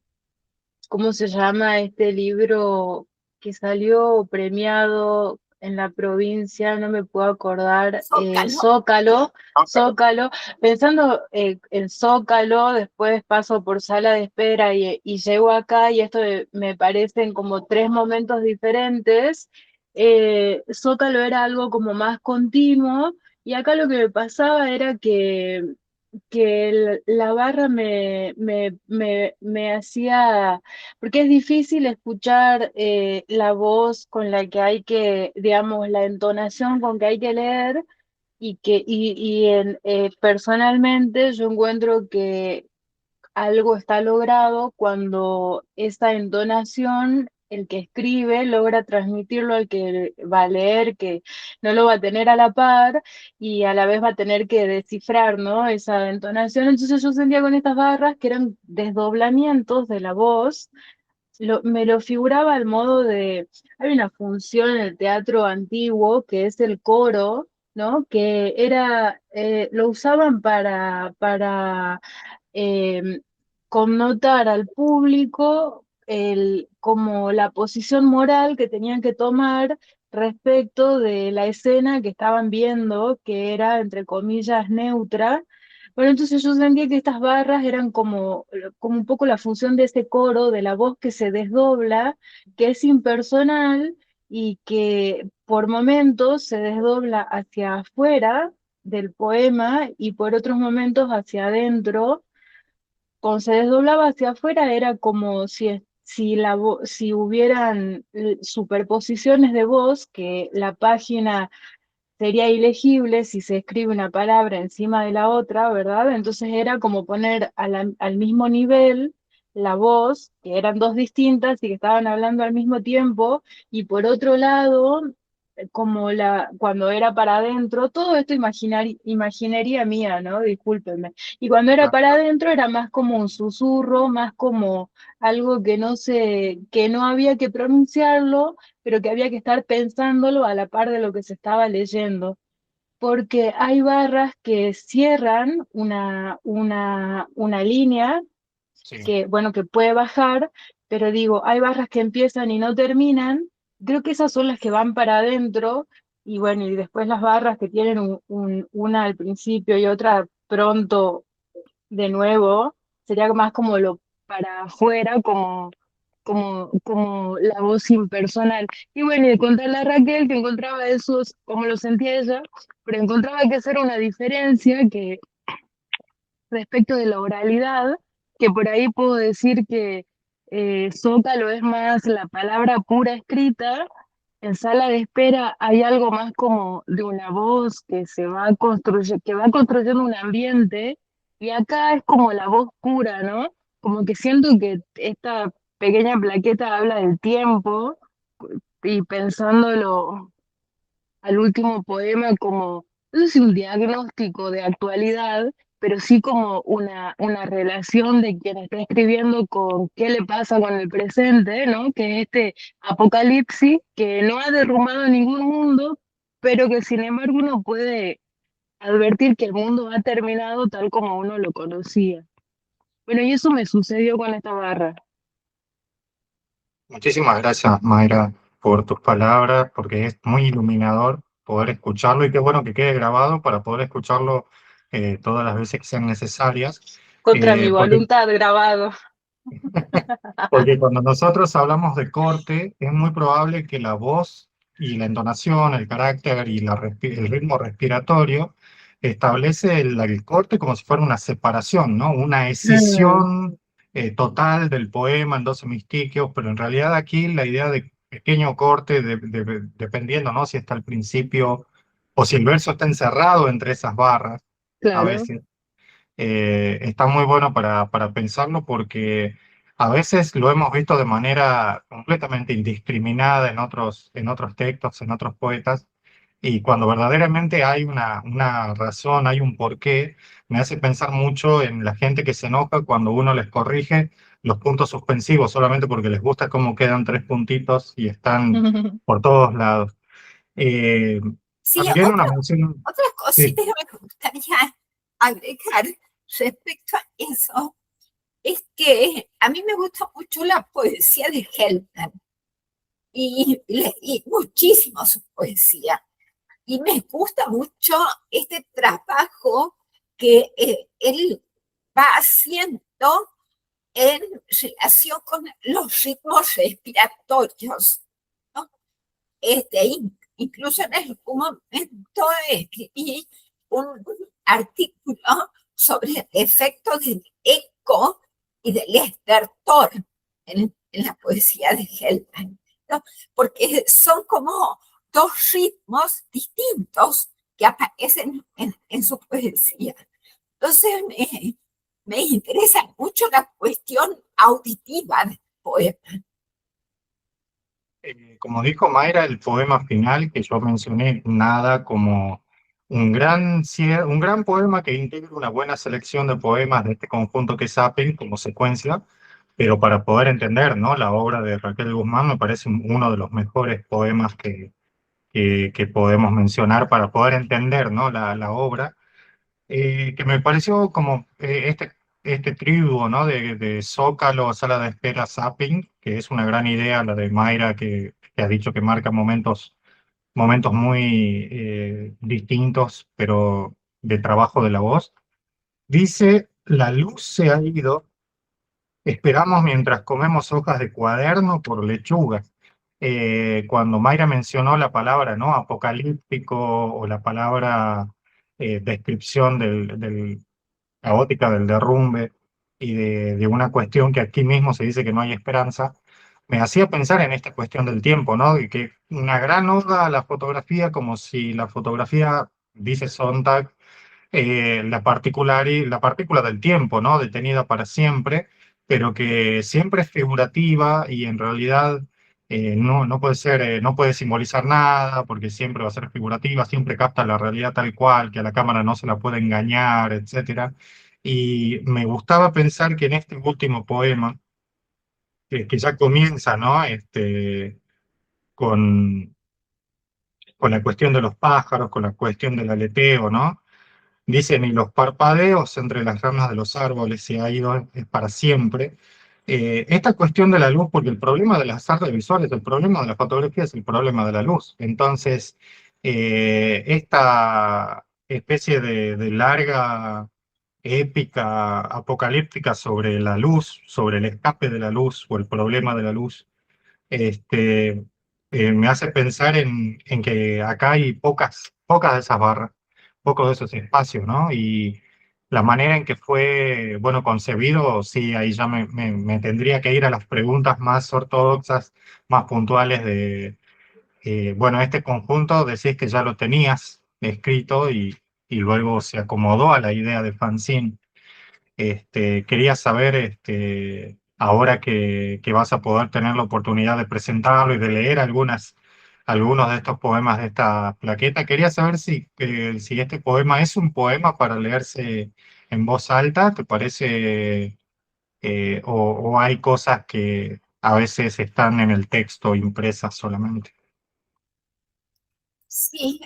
¿cómo se llama este libro que salió premiado? en la provincia, no me puedo acordar, Zócalo. Zócalo, pensando en Zócalo, después paso por sala de espera y llego acá y esto me parecen como tres momentos diferentes. Zócalo era algo como más continuo y acá lo que me pasaba era que la barra me hacía, porque es difícil escuchar la voz con la que hay que, digamos, la entonación con que hay que leer personalmente yo encuentro que algo está logrado cuando esa entonación, el que escribe, logra transmitirlo al que va a leer, que no lo va a tener a la par y a la vez va a tener que descifrar, ¿no? Esa entonación. Entonces yo sentía con estas barras que eran desdoblamientos de la voz. Me lo figuraba al modo de, hay una función en el teatro antiguo que es el coro, ¿no? Que era, lo usaban para connotar al público como la posición moral que tenían que tomar respecto de la escena que estaban viendo, que era, entre comillas, neutra. Bueno, entonces yo sentía que estas barras eran como un poco la función de ese coro, de la voz que se desdobla, que es impersonal y que por momentos se desdobla hacia afuera del poema y por otros momentos hacia adentro. Cuando se desdoblaba hacia afuera era como si hubieran superposiciones de voz, que la página sería ilegible si se escribe una palabra encima de la otra, ¿verdad? Entonces era como poner al mismo nivel la voz, que eran dos distintas y que estaban hablando al mismo tiempo, y por otro lado, cuando era para adentro, todo esto imaginería mía, ¿no? Discúlpenme. Y cuando era para adentro era más como un susurro, más como algo que no había que pronunciarlo, pero que había que estar pensándolo a la par de lo que se estaba leyendo, porque hay barras que cierran una línea Sí. que, bueno, que puede bajar, pero digo, hay barras que empiezan y no terminan, creo que esas son las que van para adentro, y bueno, y después las barras que tienen una al principio y otra pronto de nuevo, sería más como lo para afuera, como la voz impersonal. Y bueno, y de contarle a Raquel que encontraba esos, como lo sentía ella, pero encontraba que hacer una diferencia que respecto de la oralidad, que por ahí puedo decir que Zócalo es más la palabra pura escrita. En sala de espera hay algo más como de una voz que va construyendo un ambiente, y acá es como la voz pura, ¿no? Como que siento que esta pequeña plaqueta habla del tiempo, y pensándolo al último poema como, no sé si un diagnóstico de actualidad, pero sí como una relación de quien está escribiendo con qué le pasa con el presente, ¿no? Que es este apocalipsis que no ha derrumbado ningún mundo, pero que sin embargo uno puede advertir que el mundo ha terminado tal como uno lo conocía. Bueno, y eso me sucedió con esta barra. Muchísimas gracias, Mayra, por tus palabras, porque es muy iluminador poder escucharlo y qué bueno que quede grabado para poder escucharlo todas las veces que sean necesarias. Contra mi Porque voluntad grabado. Porque cuando nosotros hablamos de corte, es muy probable que la voz y la entonación, el carácter y el ritmo respiratorio establece el corte como si fuera una separación, ¿no? Una Mm, escisión total del poema en 12 mistiquios, pero en realidad aquí la idea de pequeño corte, dependiendo, ¿no? Si está al principio o si el verso está encerrado entre esas barras, a claro. veces está muy bueno para pensarlo porque a veces lo hemos visto de manera completamente indiscriminada en otros textos, en otros poetas, y cuando verdaderamente hay una razón, hay un porqué, me hace pensar mucho en la gente que se enoja cuando uno les corrige los puntos suspensivos solamente porque les gusta cómo quedan tres puntitos y están por todos lados. Eh, Sí, también una mención, otra sí, cosita que me gustaría agregar respecto a eso es que a mí me gusta mucho la poesía de Helder. y leí muchísimo su poesía. Y me gusta mucho este trabajo que él va haciendo en relación con los ritmos respiratorios, ¿no? Incluso en algún momento escribí un artículo sobre el efecto del eco y del estertor en la poesía de Hellman, ¿no? Porque son como dos ritmos distintos que aparecen en su poesía. Entonces me interesa mucho la cuestión auditiva del poema. Como dijo Mayra, el poema final que yo mencioné, nada como un gran poema que integra una buena selección de poemas de este conjunto que es Zapping como secuencia, pero para poder entender, ¿no?, la obra de Raquel Guzmán me parece uno de los mejores poemas que podemos mencionar para poder entender, ¿no?, la obra. Que me pareció como este triduo, ¿no?, de Zócalo, Sala de Espera, Zapping, que es una gran idea, la de Mayra, que ha dicho que marca momentos muy distintos, pero de trabajo de la voz. Dice, la luz se ha ido, esperamos mientras comemos hojas de cuaderno por lechuga. Cuando Mayra mencionó la palabra, ¿no?, apocalíptico, o la palabra descripción del caótica, del derrumbe y de una cuestión que aquí mismo se dice que no hay esperanza, me hacía pensar en esta cuestión del tiempo, ¿no? Y que una gran oda a la fotografía, como si la fotografía, dice Sontag, la partícula del tiempo, ¿no?, detenida para siempre, pero que siempre es figurativa y en realidad no puede ser, no puede simbolizar nada, porque siempre va a ser figurativa, siempre capta la realidad tal cual, que a la cámara no se la puede engañar, etcétera. Y me gustaba pensar que en este último poema, que ya comienza, ¿no?, con, con la cuestión de los pájaros, con la cuestión del aleteo, ¿no? Dicen, y los parpadeos entre las ramas de los árboles se ha ido es para siempre. Esta cuestión de la luz, porque el problema de las artes visuales, el problema de la fotografía es el problema de la luz. Entonces, esta especie de larga épica apocalíptica sobre la luz, sobre el escape de la luz o el problema de la luz, este, me hace pensar en que acá hay pocas de esas barras, pocos de esos espacios, ¿no? Y la manera en que fue, bueno, concebido, sí, ahí ya me tendría que ir a las preguntas más ortodoxas, más puntuales bueno, este conjunto decís que ya lo tenías escrito y luego se acomodó a la idea de fanzine. Quería saber, ahora que vas a poder tener la oportunidad de presentarlo y de leer algunos de estos poemas de esta plaqueta, quería saber si este poema es un poema para leerse en voz alta, ¿te parece? O hay cosas que a veces están en el texto impresas solamente. Sí,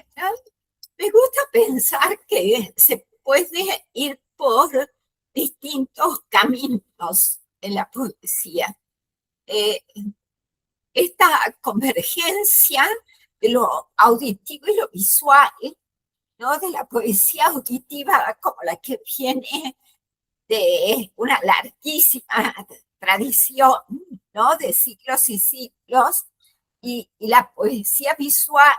me gusta pensar que se puede ir por distintos caminos en la poesía. Eh, Esta convergencia de lo auditivo y lo visual, ¿no?, de la poesía auditiva como la que viene de una larguísima tradición, ¿no?, de siglos y siglos, y la poesía visual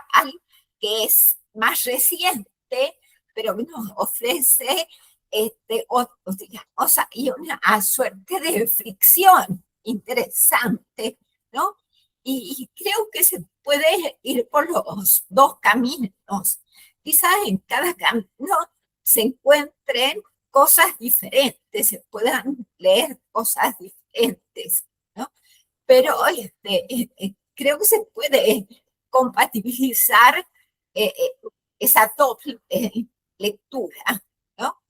que es más reciente, pero que nos ofrece, digamos, hay una suerte de fricción interesante, ¿no? Y creo que se puede ir por los dos caminos. Quizás en cada camino se encuentren cosas diferentes, se puedan leer cosas diferentes, ¿no? Pero creo que se puede compatibilizar esa doble lectura, ¿no?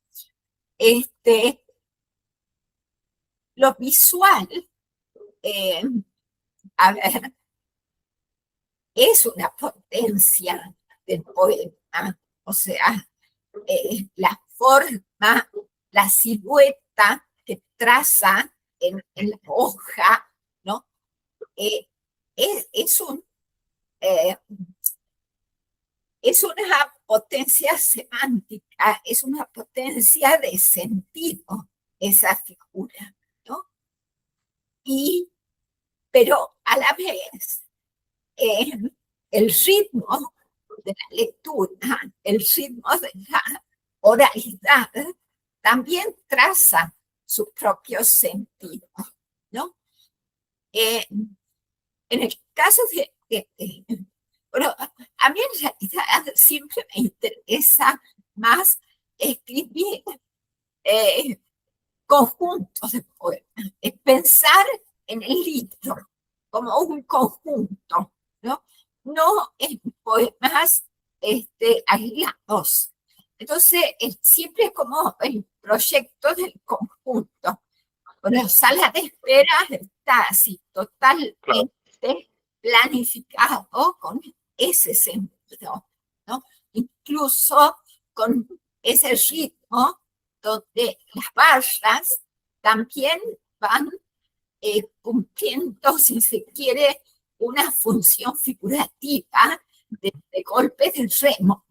Lo visual, eh, a ver, es una potencia del poema, o sea, la forma, la silueta que traza en la hoja, ¿no? es eh, es una potencia semántica, es una potencia de sentido esa figura, ¿no? Pero a la vez, eh, el ritmo de la lectura, el ritmo de la oralidad, también traza su propio sentido, ¿no? En el caso bueno, a mí en realidad siempre me interesa más escribir conjuntos de poemas, es pensar en el libro como un conjunto, ¿no? No en poemas aislados. Entonces, siempre como el proyecto del conjunto. Bueno, sala de espera está así Claro. totalmente planificado con ese sentido, ¿no? Incluso con ese ritmo donde las barras también van cumpliendo, si se quiere, una función figurativa de golpe del remo,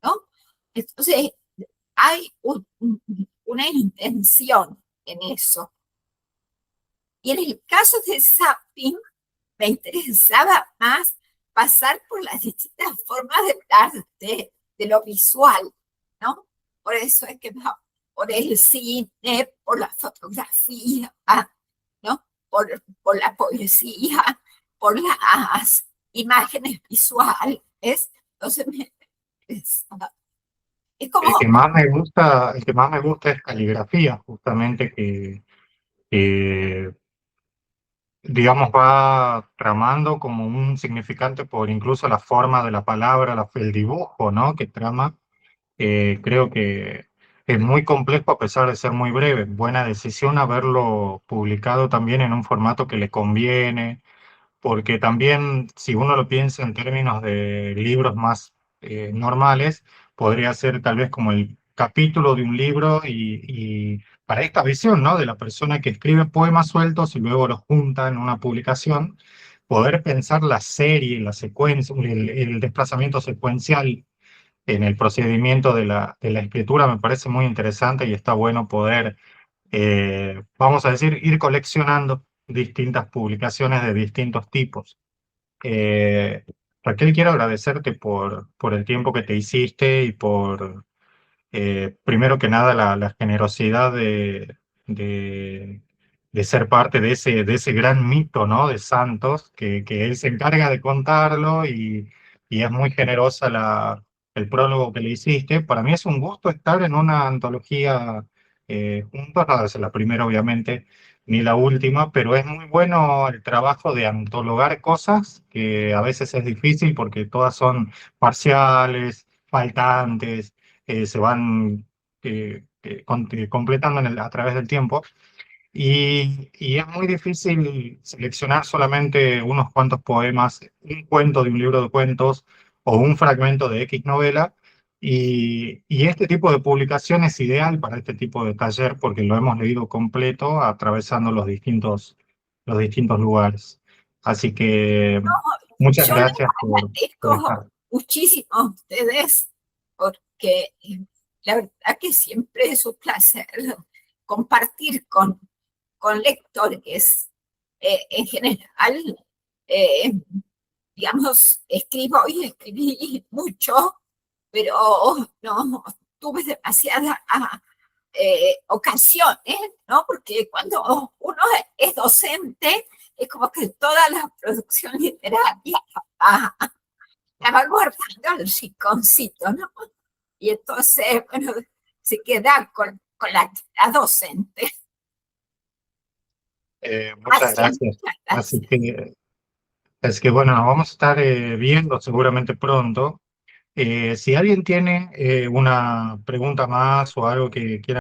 ¿no? Entonces, hay una intención en eso. Y en el caso de Zapping, me interesaba más pasar por las distintas formas del arte, de lo visual, ¿no? Por eso es que va por el cine, por la fotografía, ¿no? Por la poesía, por las imágenes visuales. Entonces, es, es El que como, más me gusta, el que más me gusta es caligrafía, justamente que, digamos, va tramando como un significante por incluso la forma de la palabra, el dibujo, ¿no? Que trama. Creo que es muy complejo a pesar de ser muy breve. Buena decisión haberlo publicado también en un formato que le conviene, porque también si uno lo piensa en términos de libros más normales, podría ser tal vez como el capítulo de un libro y para esta visión, ¿no? De la persona que escribe poemas sueltos y luego los junta en una publicación, poder pensar la serie, la secuencia, el desplazamiento secuencial en el procedimiento de la escritura me parece muy interesante y está bueno poder, vamos a decir, ir coleccionando distintas publicaciones de distintos tipos. Eh, Raquel, quiero agradecerte por el tiempo que te hiciste y por, primero que nada, la generosidad de, de ser parte de ese gran mito, ¿no? De Santos, que él se encarga de contarlo y es muy generosa el prólogo que le hiciste. Para mí es un gusto estar en una antología juntos, no es la primera, obviamente, ni la última, pero es muy bueno el trabajo de antologar cosas que a veces es difícil porque todas son parciales, faltantes, se van completando a través del tiempo. Y es muy difícil seleccionar solamente unos cuantos poemas, un cuento de un libro de cuentos o un fragmento de X novela. Y este tipo de publicación es ideal para este tipo de taller porque lo hemos leído completo atravesando los distintos lugares. Así que muchas yo les gracias por agradezco estar. muchísimo a ustedes porque la verdad que siempre es un placer compartir con lectores. En general, eh, digamos, escribo y escribí mucho, pero no tuve demasiadas ocasiones, ¿no? Porque cuando uno es docente, es como que toda la producción literaria ah, la va guardando el rinconcito, ¿no? Y entonces, bueno, se queda con la docente. Muchas Gracias, gracias. muchas Así gracias. que es que bueno, nos vamos a estar viendo seguramente pronto. Si alguien tiene una pregunta más o algo que quiera